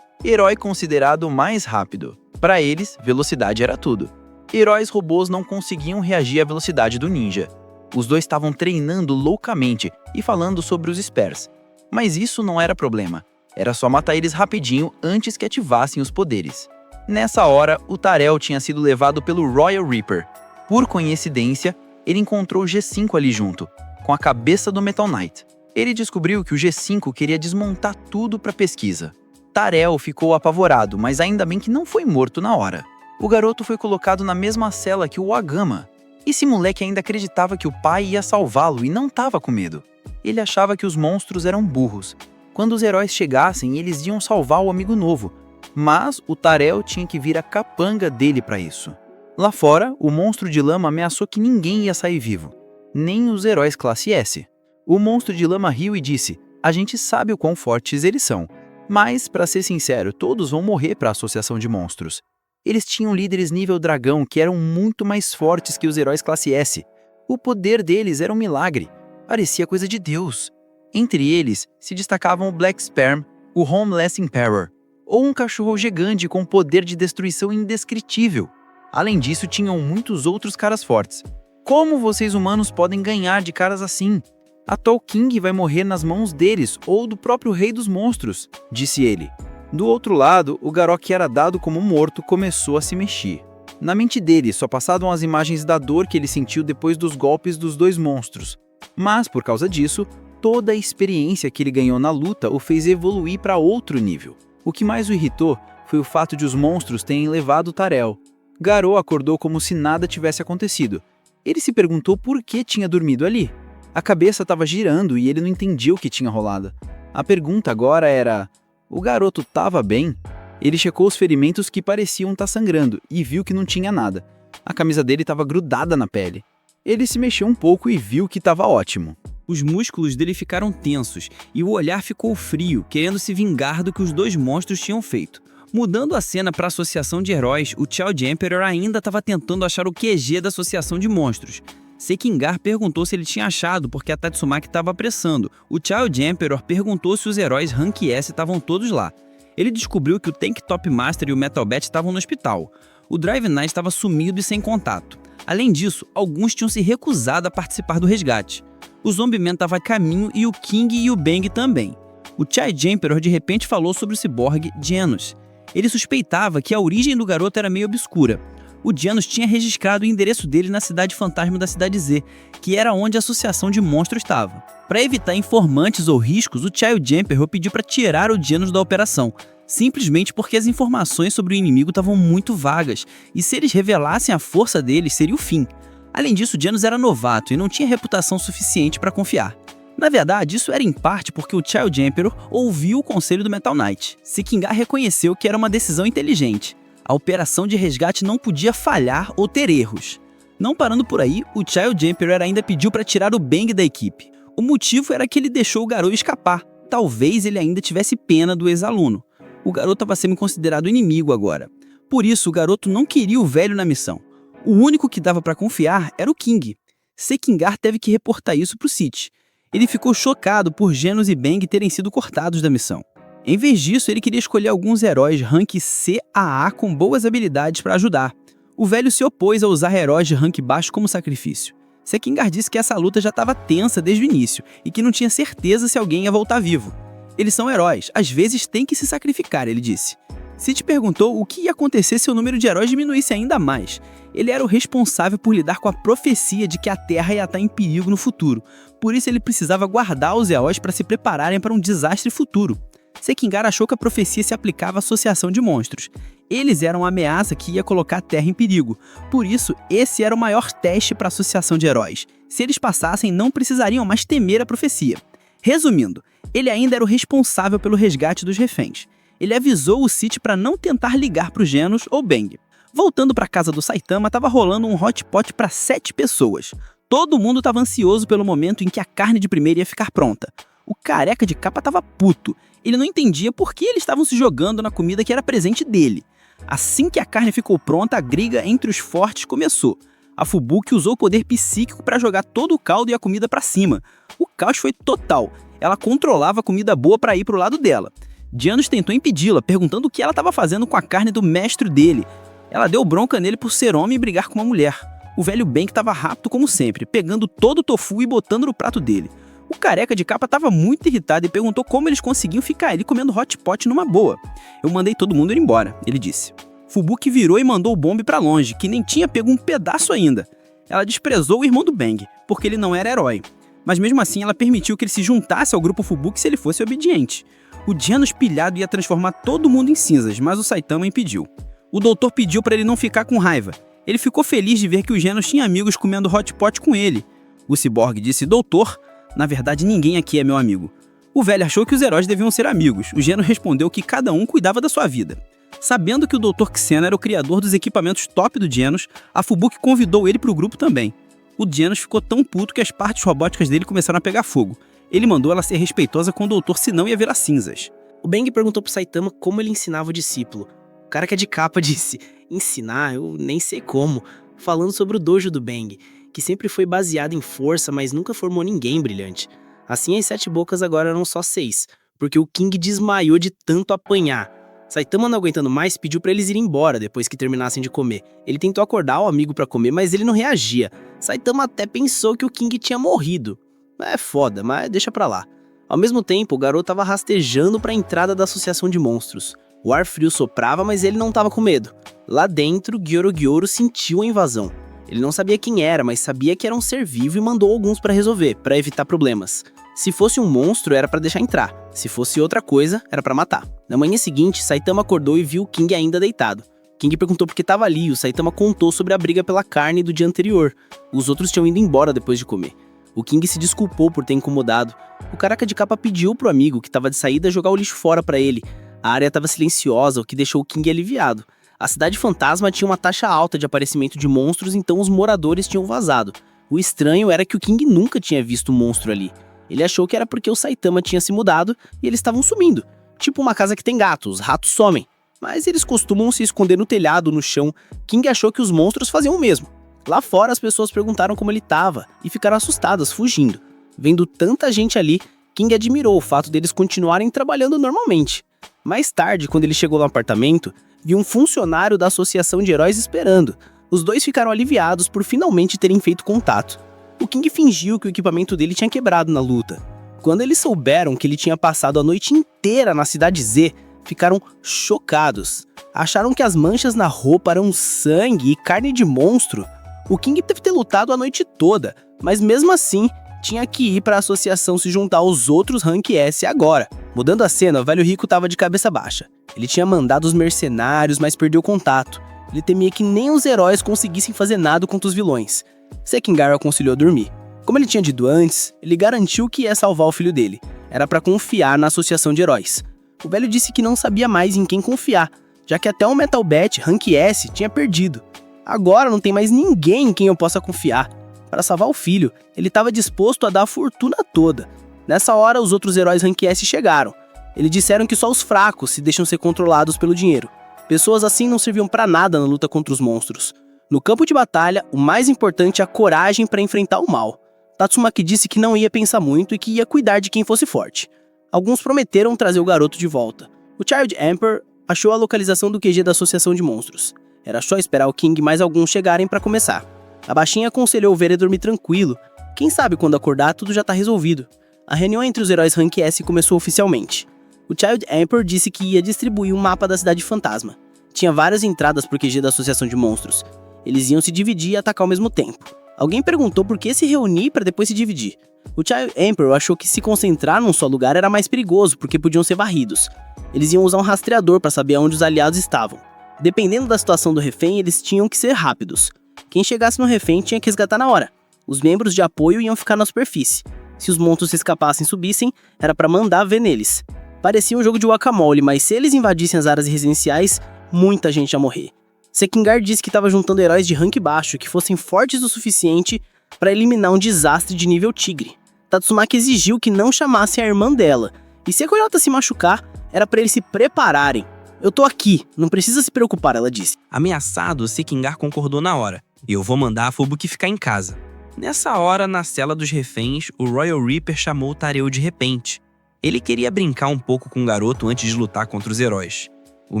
herói considerado mais rápido. Para eles, velocidade era tudo. Heróis robôs não conseguiam reagir à velocidade do ninja. Os dois estavam treinando loucamente e falando sobre os spares. Mas isso não era problema. Era só matar eles rapidinho antes que ativassem os poderes. Nessa hora, o Tarel tinha sido levado pelo Royal Reaper. Por coincidência, ele encontrou o G5 ali junto, com a cabeça do Metal Knight. Ele descobriu que o G5 queria desmontar tudo para pesquisa. Tarel ficou apavorado, mas ainda bem que não foi morto na hora. O garoto foi colocado na mesma cela que o Wagama. Esse moleque ainda acreditava que o pai ia salvá-lo e não estava com medo. Ele achava que os monstros eram burros. Quando os heróis chegassem, eles iam salvar o amigo novo. Mas o Tarel tinha que vir a capanga dele para isso. Lá fora, o monstro de lama ameaçou que ninguém ia sair vivo, nem os heróis classe S. O monstro de lama riu e disse: "A gente sabe o quão fortes eles são, mas, para ser sincero, todos vão morrer para a Associação de Monstros. Eles tinham líderes nível dragão que eram muito mais fortes que os heróis classe S. O poder deles era um milagre, parecia coisa de Deus. Entre eles se destacavam o Black Sperm, o Homeless Emperor, ou um cachorro gigante com poder de destruição indescritível. Além disso, tinham muitos outros caras fortes. Como vocês humanos podem ganhar de caras assim? A Tall King vai morrer nas mãos deles ou do próprio Rei dos Monstros", disse ele. Do outro lado, o Garou que era dado como morto começou a se mexer. Na mente dele só passavam as imagens da dor que ele sentiu depois dos golpes dos dois monstros. Mas, por causa disso, toda a experiência que ele ganhou na luta o fez evoluir para outro nível. O que mais o irritou foi o fato de os monstros terem levado o Tarel. Garou acordou como se nada tivesse acontecido. Ele se perguntou por que tinha dormido ali. A cabeça estava girando e ele não entendia o que tinha rolado. A pergunta agora era: o garoto estava bem? Ele checou os ferimentos que pareciam estar sangrando e viu que não tinha nada. A camisa dele estava grudada na pele. Ele se mexeu um pouco e viu que estava ótimo. Os músculos dele ficaram tensos e o olhar ficou frio, querendo se vingar do que os dois monstros tinham feito. Mudando a cena para a Associação de Heróis, o Child Emperor ainda estava tentando achar o QG da Associação de Monstros. Sekingar perguntou se ele tinha achado porque a Tatsumaki estava apressando. O Child Emperor perguntou se os heróis Rank S estavam todos lá. Ele descobriu que o Tank Top Master e o Metal Bat estavam no hospital. O Drive Knight estava sumido e sem contato. Além disso, alguns tinham se recusado a participar do resgate. O Zombie Man estava a caminho e o King e o Bang também. o Charge Emperor de repente falou sobre o ciborgue Genos. Ele suspeitava que a origem do garoto era meio obscura. O Genos tinha registrado o endereço dele na cidade fantasma da Cidade Z, que era onde a associação de monstros estava. Para evitar informantes ou riscos, o Child Emperor pediu para tirar o Genos da operação, simplesmente porque as informações sobre o inimigo estavam muito vagas, e se eles revelassem a força deles, seria o fim. Além disso, o Genos era novato e não tinha reputação suficiente para confiar. Na verdade, isso era em parte porque o Child Emperor ouviu o conselho do Metal Knight. Sekingar reconheceu que era uma decisão inteligente. A operação de resgate não podia falhar ou ter erros. Não parando por aí, o Child Emperor ainda pediu para tirar o Bang da equipe. O motivo era que ele deixou o garoto escapar. Talvez ele ainda tivesse pena do ex-aluno. O garoto estava sendo considerado inimigo agora. Por isso, o garoto não queria o velho na missão. O único que dava para confiar era o King. Sekingar teve que reportar isso para o City. Ele ficou chocado por Genos e Bang terem sido cortados da missão. Em vez disso, ele queria escolher alguns heróis rank CAA com boas habilidades para ajudar. O velho se opôs a usar heróis de rank baixo como sacrifício. Sekingar disse que essa luta já estava tensa desde o início e que não tinha certeza se alguém ia voltar vivo. Eles são heróis, às vezes tem que se sacrificar, ele disse. City perguntou o que ia acontecer se o número de heróis diminuísse ainda mais. Ele era o responsável por lidar com a profecia de que a Terra ia estar em perigo no futuro. Por isso ele precisava guardar os heróis para se prepararem para um desastre futuro. Sekingar achou que a profecia se aplicava à associação de monstros. Eles eram uma ameaça que ia colocar a Terra em perigo. Por isso, esse era o maior teste para a associação de heróis. Se eles passassem, não precisariam mais temer a profecia. Resumindo, ele ainda era o responsável pelo resgate dos reféns. Ele avisou o City para não tentar ligar para o Genos ou Bang. Voltando para a casa do Saitama, estava rolando um hot pot para 7 pessoas. Todo mundo estava ansioso pelo momento em que a carne de primeira ia ficar pronta. O careca de capa estava puto. Ele não entendia por que eles estavam se jogando na comida que era presente dele. Assim que a carne ficou pronta, a briga entre os fortes começou. A Fubuki usou o poder psíquico para jogar todo o caldo e a comida para cima. O caos foi total. Ela controlava a comida boa para ir para o lado dela. Genos tentou impedi-la, perguntando o que ela estava fazendo com a carne do mestre dele. Ela deu bronca nele por ser homem e brigar com uma mulher. O velho Bang estava rápido como sempre, pegando todo o tofu e botando no prato dele. O careca de capa estava muito irritado e perguntou como eles conseguiam ficar ali comendo hot pot numa boa. Eu mandei todo mundo ir embora, ele disse. Fubuki virou e mandou o Bomb para longe, que nem tinha pego um pedaço ainda. Ela desprezou o irmão do Bang, porque ele não era herói. Mas mesmo assim ela permitiu que ele se juntasse ao grupo Fubuki se ele fosse obediente. O Genos pilhado ia transformar todo mundo em cinzas, mas o Saitama impediu. O doutor pediu para ele não ficar com raiva. Ele ficou feliz de ver que o Genos tinha amigos comendo hot pot com ele. O ciborgue disse: doutor, na verdade ninguém aqui é meu amigo. O velho achou que os heróis deviam ser amigos. O Genos respondeu que cada um cuidava da sua vida. Sabendo que o Dr. Xena era o criador dos equipamentos top do Genos, a Fubuki convidou ele para o grupo também. O Genos ficou tão puto que as partes robóticas dele começaram a pegar fogo. Ele mandou ela ser respeitosa com o doutor, senão ia virar cinzas. O Bang perguntou pro Saitama como ele ensinava o discípulo. O cara que é de capa disse: ensinar? Eu nem sei como. Falando sobre o dojo do Bang, que sempre foi baseado em força, mas nunca formou ninguém brilhante. Assim, as 7 bocas agora eram só 6, porque o King desmaiou de tanto apanhar. Saitama, não aguentando mais, pediu pra eles irem embora depois que terminassem de comer. Ele tentou acordar o amigo pra comer, mas ele não reagia. Saitama até pensou que o King tinha morrido. É foda, mas deixa pra lá. Ao mesmo tempo, o garoto tava rastejando pra entrada da associação de monstros. O ar frio soprava, mas ele não tava com medo. Lá dentro, Gyoro sentiu a invasão. Ele não sabia quem era, mas sabia que era um ser vivo e mandou alguns pra resolver, pra evitar problemas. Se fosse um monstro, era pra deixar entrar. Se fosse outra coisa, era pra matar. Na manhã seguinte, Saitama acordou e viu o King ainda deitado. King perguntou por que estava ali e o Saitama contou sobre a briga pela carne do dia anterior. Os outros tinham ido embora depois de comer. O King se desculpou por ter incomodado. O careca de capa pediu pro amigo que estava de saída jogar o lixo fora pra ele. A área estava silenciosa, o que deixou o King aliviado. A cidade fantasma tinha uma taxa alta de aparecimento de monstros, então os moradores tinham vazado. O estranho era que o King nunca tinha visto um monstro ali. Ele achou que era porque o Saitama tinha se mudado e eles estavam sumindo. Tipo uma casa que tem gato, os ratos somem. Mas eles costumam se esconder no telhado, no chão. King achou que os monstros faziam o mesmo. Lá fora as pessoas perguntaram como ele estava e ficaram assustadas, fugindo. Vendo tanta gente ali, King admirou o fato deles continuarem trabalhando normalmente. Mais tarde, quando ele chegou no apartamento, viu um funcionário da Associação de Heróis esperando. Os dois ficaram aliviados por finalmente terem feito contato. O King fingiu que o equipamento dele tinha quebrado na luta. Quando eles souberam que ele tinha passado a noite inteira na Cidade Z, ficaram chocados. Acharam que as manchas na roupa eram sangue e carne de monstro. O King deve ter lutado a noite toda, mas mesmo assim, tinha que ir para a associação se juntar aos outros Rank S agora. Mudando a cena, o velho rico estava de cabeça baixa. Ele tinha mandado os mercenários, mas perdeu contato. Ele temia que nem os heróis conseguissem fazer nada contra os vilões. Sekingar o aconselhou a dormir. Como ele tinha dito antes, ele garantiu que ia salvar o filho dele. Era para confiar na associação de heróis. O velho disse que não sabia mais em quem confiar, já que até o Metal Bat Rank S tinha perdido. Agora não tem mais ninguém em quem eu possa confiar. Para salvar o filho, ele estava disposto a dar a fortuna toda. Nessa hora, os outros heróis Rank S chegaram. Eles disseram que só os fracos se deixam ser controlados pelo dinheiro. Pessoas assim não serviam para nada na luta contra os monstros. No campo de batalha, o mais importante é a coragem para enfrentar o mal. Tatsumaki disse que não ia pensar muito e que ia cuidar de quem fosse forte. Alguns prometeram trazer o garoto de volta. O Child Emperor achou a localização do QG da Associação de Monstros. Era só esperar o King e mais alguns chegarem para começar. A baixinha aconselhou o Vere a dormir tranquilo. Quem sabe quando acordar tudo já tá resolvido. A reunião entre os heróis Rank S começou oficialmente. O Child Emperor disse que ia distribuir um mapa da Cidade Fantasma. Tinha várias entradas pro QG da Associação de Monstros. Eles iam se dividir e atacar ao mesmo tempo. Alguém perguntou por que se reunir para depois se dividir. O Child Emperor achou que se concentrar num só lugar era mais perigoso, porque podiam ser varridos. Eles iam usar um rastreador para saber onde os aliados estavam. Dependendo da situação do refém, eles tinham que ser rápidos. Quem chegasse no refém tinha que resgatar na hora. Os membros de apoio iam ficar na superfície. Se os monstros se escapassem e subissem, era para mandar ver neles. Parecia um jogo de Whack-A-Mole, mas se eles invadissem as áreas residenciais, muita gente ia morrer. Sekingar disse que estava juntando heróis de rank baixo que fossem fortes o suficiente para eliminar um desastre de nível tigre. Tatsumaki exigiu que não chamassem a irmã dela, e se a Koyota se machucar, era para eles se prepararem. Eu tô aqui, não precisa se preocupar, ela disse. Ameaçado, Sekingar concordou na hora. Eu vou mandar a Fubuki ficar em casa. Nessa hora, na cela dos reféns, o Royal Reaper chamou o Tareu de repente. Ele queria brincar um pouco com o garoto antes de lutar contra os heróis. O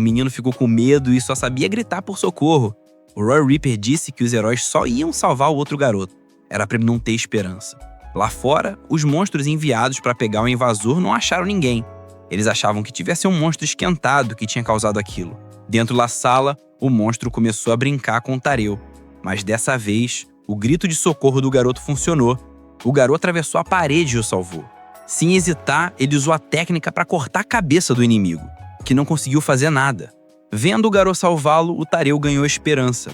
menino ficou com medo e só sabia gritar por socorro. O Royal Reaper disse que os heróis só iam salvar o outro garoto. Era pra ele não ter esperança. Lá fora, os monstros enviados para pegar o invasor não acharam ninguém. Eles achavam que tivesse um monstro esquentado que tinha causado aquilo. Dentro da sala, o monstro começou a brincar com o Tareu. Mas dessa vez, o grito de socorro do garoto funcionou. O garoto atravessou a parede e o salvou. Sem hesitar, ele usou a técnica para cortar a cabeça do inimigo, que não conseguiu fazer nada. Vendo o garoto salvá-lo, o Tareu ganhou esperança.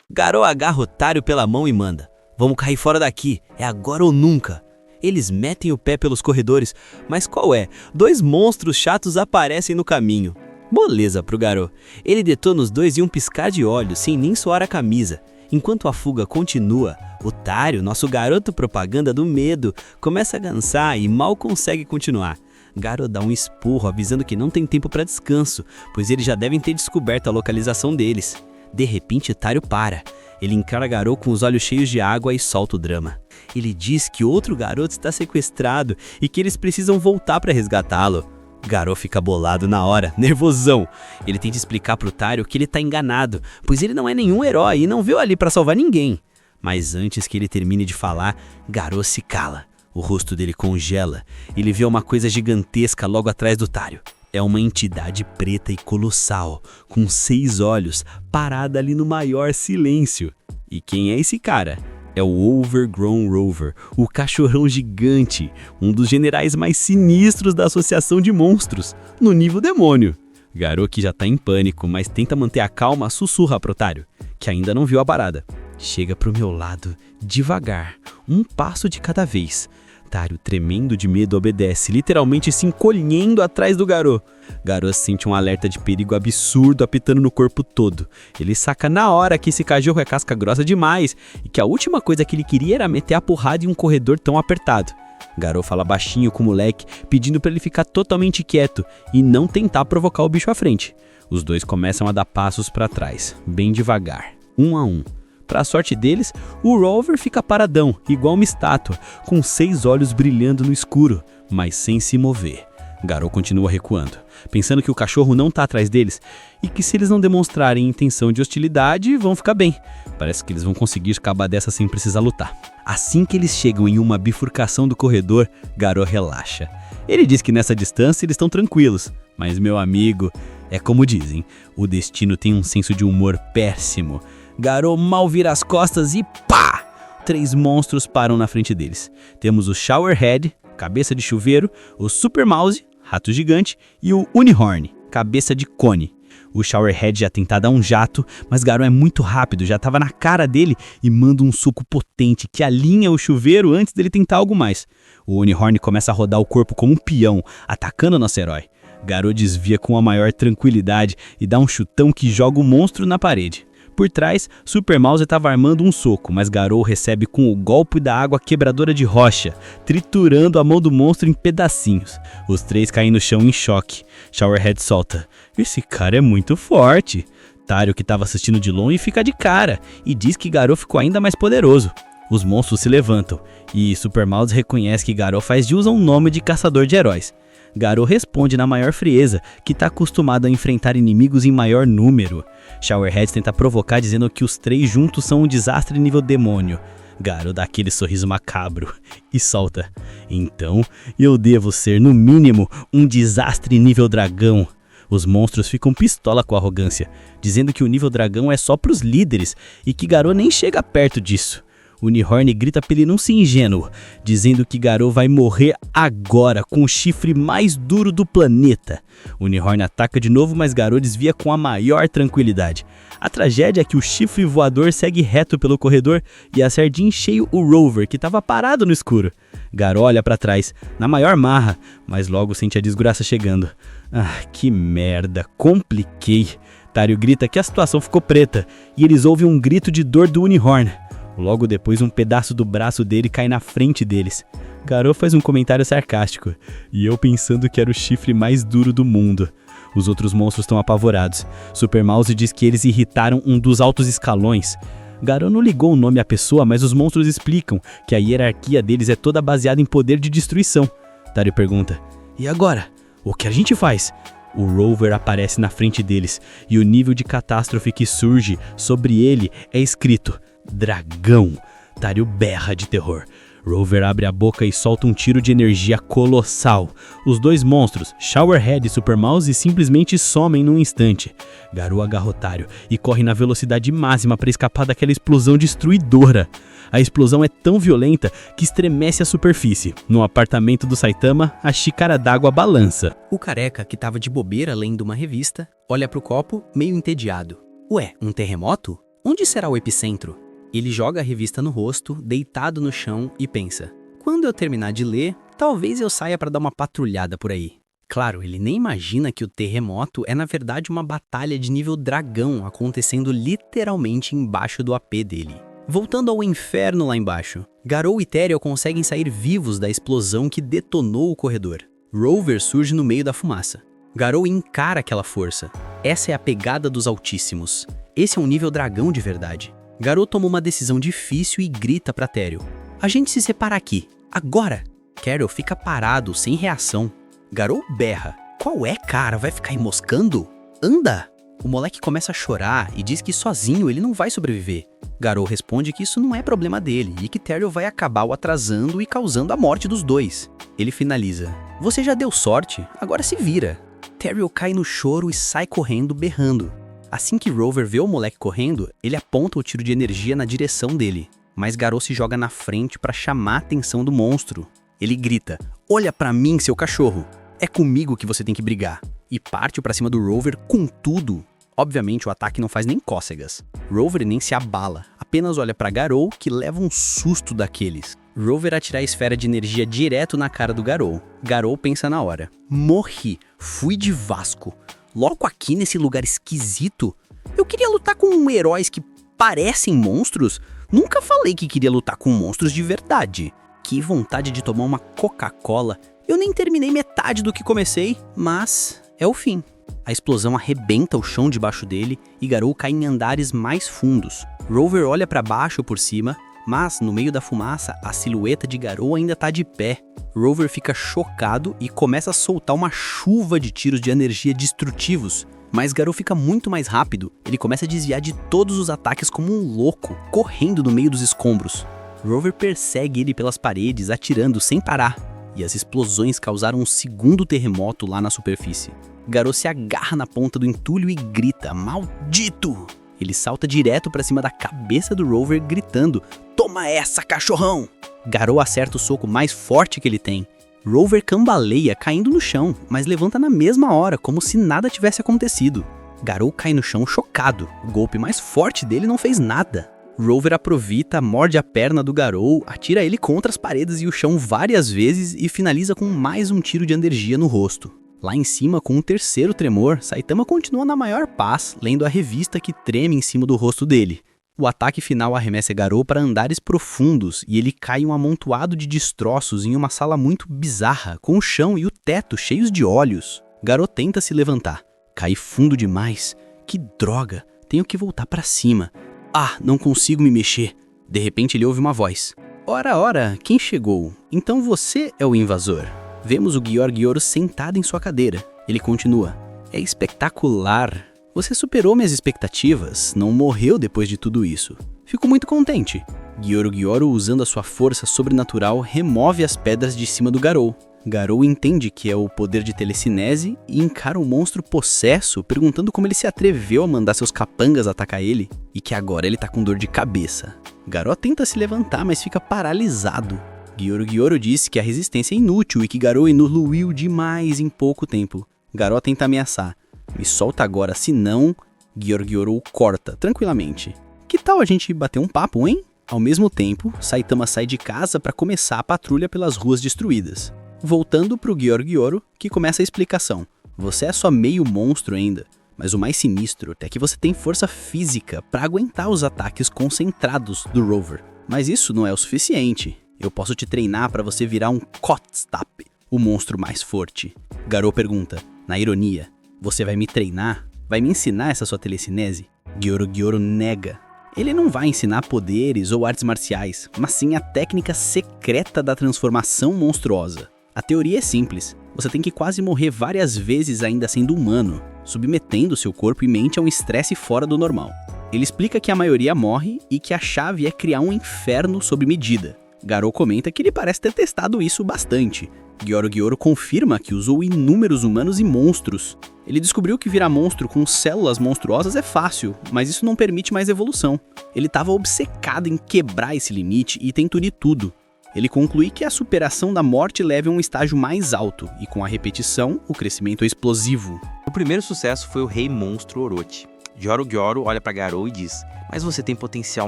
Garou agarra o Tareu pela mão e manda. Vamos cair fora daqui, é agora ou nunca. Eles metem o pé pelos corredores, mas qual é? 2 monstros chatos aparecem no caminho. Moleza pro garoto. Ele detona os 2 em um piscar de olhos, sem nem suar a camisa. Enquanto a fuga continua, o Tareu, nosso garoto propaganda do medo, começa a cansar e mal consegue continuar. Garo dá um esporro avisando que não tem tempo para descanso, pois eles já devem ter descoberto a localização deles. De repente, Tareu para. Ele encara Garo com os olhos cheios de água e solta o drama. Ele diz que outro garoto está sequestrado e que eles precisam voltar para resgatá-lo. Garo fica bolado na hora, nervosão. Ele tenta explicar pro Tareu que ele tá enganado, pois ele não é nenhum herói e não veio ali para salvar ninguém. Mas antes que ele termine de falar, Garo se cala. O rosto dele congela. Ele vê uma coisa gigantesca logo atrás do Tareu. É uma entidade preta e colossal, com 6 olhos, parada ali no maior silêncio. E quem é esse cara? É o Overgrown Rover, o cachorrão gigante, um dos generais mais sinistros da Associação de Monstros, no nível demônio. Garo, que já tá em pânico, mas tenta manter a calma, sussurra pro Tareu, que ainda não viu a parada. Chega pro meu lado, devagar, um passo de cada vez. Tareu, tremendo de medo, obedece, literalmente se encolhendo atrás do Garo. Garo sente um alerta de perigo absurdo apitando no corpo todo. Ele saca na hora que esse cachorro é casca grossa demais e que a última coisa que ele queria era meter a porrada em um corredor tão apertado. Garo fala baixinho com o moleque, pedindo para ele ficar totalmente quieto e não tentar provocar o bicho à frente. Os 2 começam a dar passos para trás, bem devagar, um a um. Para a sorte deles, o Rover fica paradão, igual uma estátua, com 6 olhos brilhando no escuro, mas sem se mover. Garou continua recuando, pensando que o cachorro não tá atrás deles e que se eles não demonstrarem intenção de hostilidade, vão ficar bem. Parece que eles vão conseguir escapar dessa sem precisar lutar. Assim que eles chegam em uma bifurcação do corredor, Garou relaxa. Ele diz que nessa distância eles estão tranquilos, mas meu amigo, é como dizem, o destino tem um senso de humor péssimo. Garou mal vira as costas e pá! 3 monstros param na frente deles. Temos o Showerhead, cabeça de chuveiro, o Super Mouse, rato gigante, e o Unihorn, cabeça de cone. O Showerhead já tenta dar um jato, mas Garou é muito rápido, já estava na cara dele e manda um soco potente que alinha o chuveiro antes dele tentar algo mais. O Unihorn começa a rodar o corpo como um peão, atacando nosso herói. Garou desvia com a maior tranquilidade e dá um chutão que joga o monstro na parede. Por trás, Super Mouse estava armando um soco, mas Garou recebe com o golpe da água quebradora de rocha, triturando a mão do monstro em pedacinhos. Os 3 caem no chão em choque. Showerhead solta: "Esse cara é muito forte." Tário, que estava assistindo de longe, fica de cara e diz que Garou ficou ainda mais poderoso. Os monstros se levantam e Super Mouse reconhece que Garou faz jus a um nome de caçador de heróis. Garou responde na maior frieza que está acostumado a enfrentar inimigos em maior número. Showerhead tenta provocar dizendo que os 3 juntos são um desastre nível demônio. Garou dá aquele sorriso macabro e solta: "Então eu devo ser no mínimo um desastre nível dragão." Os monstros ficam pistola com arrogância, dizendo que o nível dragão é só pros líderes e que Garou nem chega perto disso. Unihorn grita pra ele não ser ingênuo, dizendo que Garou vai morrer agora com o chifre mais duro do planeta. Unihorn ataca de novo, mas Garou desvia com a maior tranquilidade. A tragédia é que o chifre voador segue reto pelo corredor e acerta em cheio o Rover, que estava parado no escuro. Garou olha pra trás, na maior marra, mas logo sente a desgraça chegando. Ah, que merda, compliquei. Tário grita que a situação ficou preta e eles ouvem um grito de dor do Unihorn. Logo depois, um pedaço do braço dele cai na frente deles. Garou faz um comentário sarcástico, e eu pensando que era o chifre mais duro do mundo. Os outros monstros estão apavorados. Super Mouse diz que eles irritaram um dos altos escalões. Garou não ligou o nome à pessoa, mas os monstros explicam que a hierarquia deles é toda baseada em poder de destruição. Tário pergunta: "E agora? O que a gente faz?" O Rover aparece na frente deles, e o nível de catástrofe que surge sobre ele é escrito: "Dragão." Tário berra de terror. Rover abre a boca e solta um tiro de energia colossal. Os 2 monstros, Showerhead e Super Mouse, simplesmente somem num instante. Garou agarra o Tário e corre na velocidade máxima para escapar daquela explosão destruidora. A explosão é tão violenta que estremece a superfície. No apartamento do Saitama, a xícara d'água balança. O careca, que tava de bobeira lendo uma revista, olha pro copo meio entediado. Ué, um terremoto? Onde será o epicentro? Ele joga a revista no rosto, deitado no chão, e pensa: quando eu terminar de ler, talvez eu saia para dar uma patrulhada por aí. Claro, ele nem imagina que o terremoto é na verdade uma batalha de nível dragão acontecendo literalmente embaixo do AP dele. Voltando ao inferno lá embaixo, Garou e Therial conseguem sair vivos da explosão que detonou o corredor. Rover surge no meio da fumaça. Garou encara aquela força. Essa é a pegada dos Altíssimos. Esse é um nível dragão de verdade. Garou toma uma decisão difícil e grita pra Therial: "A gente se separa aqui, agora!" Therial fica parado, sem reação. Garou berra: "Qual é, cara? Vai ficar enmoscando? Anda!" O moleque começa a chorar e diz que sozinho ele não vai sobreviver. Garou responde que isso não é problema dele e que Therial vai acabar o atrasando e causando a morte dos 2. Ele finaliza: "Você já deu sorte, agora se vira." Therial cai no choro e sai correndo berrando. Assim que Rover vê o moleque correndo, ele aponta o tiro de energia na direção dele. Mas Garou se joga na frente para chamar a atenção do monstro. Ele grita: "Olha pra mim, seu cachorro! É comigo que você tem que brigar!" E parte pra cima do Rover com tudo. Obviamente o ataque não faz nem cócegas. Rover nem se abala, apenas olha pra Garou, que leva um susto daqueles. Rover atira a esfera de energia direto na cara do Garou. Garou pensa na hora: "Morri, fui de Vasco. Logo aqui nesse lugar esquisito? Eu queria lutar com heróis que parecem monstros? Nunca falei que queria lutar com monstros de verdade." Que vontade de tomar uma Coca-Cola. Eu nem terminei metade do que comecei, mas é o fim. A explosão arrebenta o chão debaixo dele e Garou cai em andares mais fundos. Rover olha pra baixo por cima Mas, no meio da fumaça, a silhueta de Garou ainda tá de pé. Rover fica chocado e começa a soltar uma chuva de tiros de energia destrutivos. Mas Garou fica muito mais rápido, ele começa a desviar de todos os ataques como um louco, correndo no meio dos escombros. Rover persegue ele pelas paredes, atirando sem parar, e as explosões causaram um segundo terremoto lá na superfície. Garou se agarra na ponta do entulho e grita, maldito! Ele salta direto pra cima da cabeça do Rover, gritando, toma essa, cachorrão! Garou acerta o soco mais forte que ele tem. Rover cambaleia, caindo no chão, mas levanta na mesma hora, como se nada tivesse acontecido. Garou cai no chão chocado, o golpe mais forte dele não fez nada. Rover aproveita, morde a perna do Garou, atira ele contra as paredes e o chão várias vezes e finaliza com mais um tiro de energia no rosto. Lá em cima, com um terceiro tremor, Saitama continua na maior paz, lendo a revista que treme em cima do rosto dele. O ataque final arremessa Garou para andares profundos e ele cai um amontoado de destroços em uma sala muito bizarra, com o chão e o teto cheios de olhos. Garou tenta se levantar. Cai fundo demais. Que droga, tenho que voltar para cima. Ah, não consigo me mexer. De repente ele ouve uma voz. Ora, quem chegou? Então você é o invasor. Vemos o Gyorgyorou sentado em sua cadeira. Ele continua. É espetacular. Você superou minhas expectativas, não morreu depois de tudo isso. Fico muito contente. Gyorgyorou, usando a sua força sobrenatural, remove as pedras de cima do Garou. Garou entende que é o poder de telecinese e encara o monstro possesso, perguntando como ele se atreveu a mandar seus capangas atacar ele e que agora ele tá com dor de cabeça. Garou tenta se levantar, mas fica paralisado. Gyorgyorou diz que a resistência é inútil e que Garou evoluiu demais em pouco tempo. Garou tenta ameaçar. Me solta agora, senão... Gyorgyorou corta, tranquilamente. Que tal a gente bater um papo, hein? Ao mesmo tempo, Saitama sai de casa para começar a patrulha pelas ruas destruídas. Voltando pro Gyorgyorou, que começa a explicação. Você é só meio monstro ainda, mas o mais sinistro é que você tem força física para aguentar os ataques concentrados do Rover. Mas isso não é o suficiente. Eu posso te treinar para você virar um Kotstap, o monstro mais forte. Garou pergunta, na ironia. Você vai me treinar? Vai me ensinar essa sua telecinese? Gyorgyorou nega. Ele não vai ensinar poderes ou artes marciais, mas sim a técnica secreta da transformação monstruosa. A teoria é simples. Você tem que quase morrer várias vezes ainda sendo humano, submetendo seu corpo e mente a um estresse fora do normal. Ele explica que a maioria morre e que a chave é criar um inferno sob medida. Garou comenta que ele parece ter testado isso bastante. Gyorgyorou confirma que usou inúmeros humanos e monstros. Ele descobriu que virar monstro com células monstruosas é fácil, mas isso não permite mais evolução. Ele estava obcecado em quebrar esse limite e tentou de tudo. Ele conclui que a superação da morte leva a um estágio mais alto, e com a repetição, o crescimento é explosivo. O primeiro sucesso foi o Rei Monstro Orochi. Gyorgyorou olha para Garou e diz, mas você tem potencial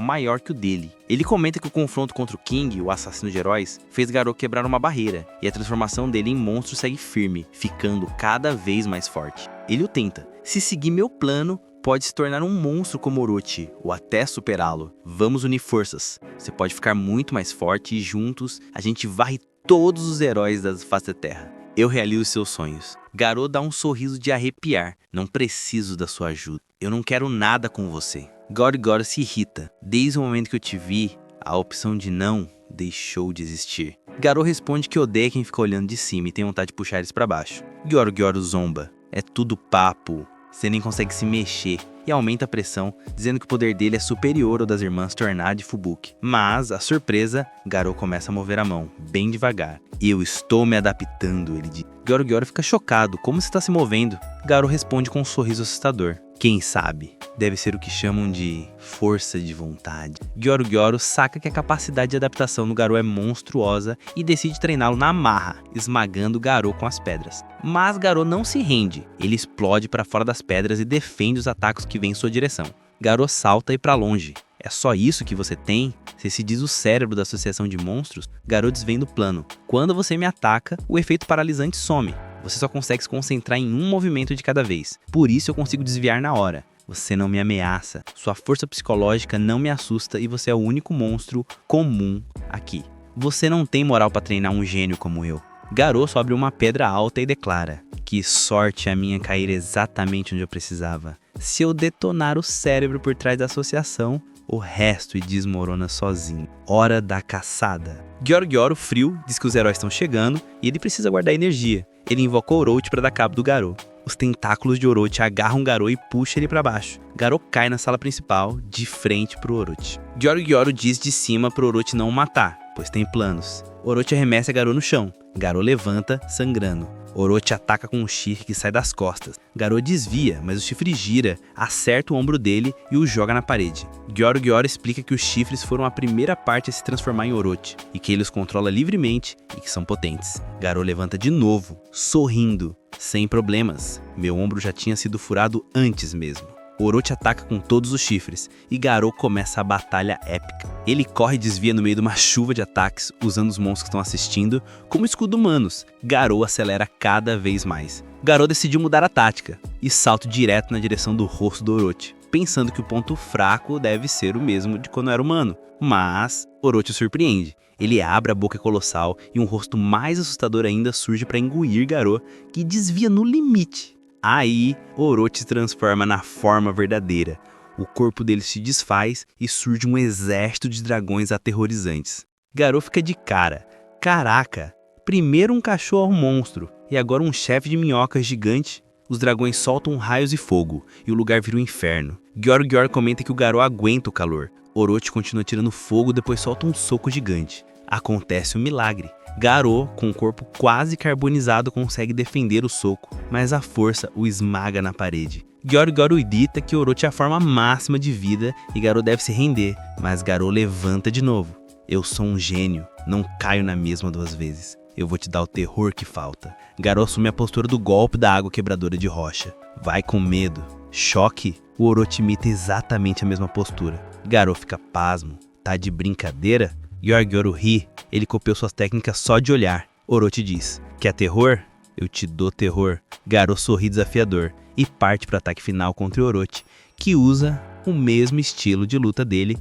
maior que o dele. Ele comenta que o confronto contra o King, o assassino de heróis, fez Garou quebrar uma barreira, e a transformação dele em monstro segue firme, ficando cada vez mais forte. Ele o tenta. Se seguir meu plano, pode se tornar um monstro como Orochi, ou até superá-lo. Vamos unir forças. Você pode ficar muito mais forte e juntos a gente varre todos os heróis da face da Terra. Eu realizo seus sonhos. Garou dá um sorriso de arrepiar. Não preciso da sua ajuda. Eu não quero nada com você. Gyorgyorou se irrita. Desde o momento que eu te vi, a opção de não deixou de existir. Garou responde que odeia quem fica olhando de cima e tem vontade de puxar eles pra baixo. Gyorgyorou zomba. É tudo papo. Você nem consegue se mexer. E aumenta a pressão, dizendo que o poder dele é superior ao das irmãs Tornado e Fubuki. Mas, a surpresa, Garou começa a mover a mão, bem devagar. Eu estou me adaptando, ele diz. Gyorgyorou fica chocado, como você está se movendo? Garou responde com um sorriso assustador. Quem sabe? Deve ser o que chamam de força de vontade. Gyorgyorou saca que a capacidade de adaptação no Garou é monstruosa e decide treiná-lo na marra, esmagando Garou com as pedras. Mas Garou não se rende, ele explode para fora das pedras e defende os ataques que vêm em sua direção. Garou salta e para longe. É só isso que você tem? Você se diz o cérebro da associação de monstros? Garou desvenda o plano. Quando você me ataca, o efeito paralisante some. Você só consegue se concentrar em um movimento de cada vez. Por isso eu consigo desviar na hora. Você não me ameaça, sua força psicológica não me assusta e você é o único monstro comum aqui. Você não tem moral para treinar um gênio como eu. Garou sobe uma pedra alta e declara, Que sorte a minha cair exatamente onde eu precisava. Se eu detonar o cérebro por trás da associação, o resto desmorona sozinho. Hora da caçada. Gyor, frio, diz que os heróis estão chegando e ele precisa guardar energia. Ele invoca Orochi para dar cabo do Garou. Os tentáculos de Orochi agarram Garou e puxam ele para baixo. Garou cai na sala principal, de frente pro Orochi. Gyor diz de cima pro Orochi não o matar, pois tem planos. Orochi arremessa Garou no chão. Garou levanta, sangrando. Orochi ataca com um chifre que sai das costas. Garou desvia, mas o chifre gira, acerta o ombro dele e o joga na parede. Gyor explica que os chifres foram a primeira parte a se transformar em Orochi, e que ele os controla livremente e que são potentes. Garou levanta de novo, sorrindo. Sem problemas, meu ombro já tinha sido furado antes mesmo. Orochi ataca com todos os chifres, e Garou começa a batalha épica. Ele corre e desvia no meio de uma chuva de ataques, usando os monstros que estão assistindo como escudo humanos. Garou acelera cada vez mais. Garou decidiu mudar a tática, e salta direto na direção do rosto do Orochi, pensando que o ponto fraco deve ser o mesmo de quando era humano. Mas Orochi o surpreende. Ele abre a boca colossal e um rosto mais assustador ainda surge para engolir Garou, que desvia no limite. Aí, Orochi se transforma na forma verdadeira. O corpo dele se desfaz e surge um exército de dragões aterrorizantes. Garou fica de cara. Caraca, primeiro um cachorro monstro e agora um chefe de minhocas gigante. Os dragões soltam raios e fogo e o lugar vira um inferno. Gyor comenta que o Garou aguenta o calor. Orochi continua tirando fogo, depois solta um soco gigante. Acontece um milagre. Garou, com o corpo quase carbonizado, consegue defender o soco, mas a força o esmaga na parede. Gyor dita que Orochi é a forma máxima de vida e Garou deve se render, mas Garou levanta de novo. Eu sou um gênio, não caio na mesma 2 vezes. Eu vou te dar o terror que falta. Garou assume a postura do golpe da água quebradora de rocha. Vai com medo. Choque, o Orochi imita exatamente a mesma postura. Garou fica pasmo. Tá de brincadeira? Gyor ri, ele copiou suas técnicas só de olhar. Orochi diz, quer terror? Eu te dou terror. Garou sorri desafiador e parte para o ataque final contra Orochi, que usa o mesmo estilo de luta dele.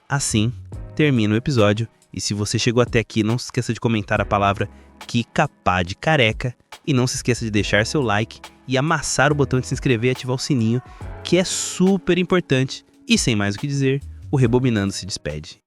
Assim, termina o episódio, e se você chegou até aqui, não se esqueça de comentar a palavra que capá de careca, e não se esqueça de deixar seu like e amassar o botão de se inscrever e ativar o sininho, que é super importante. E sem mais o que dizer, o Rebobinando se despede.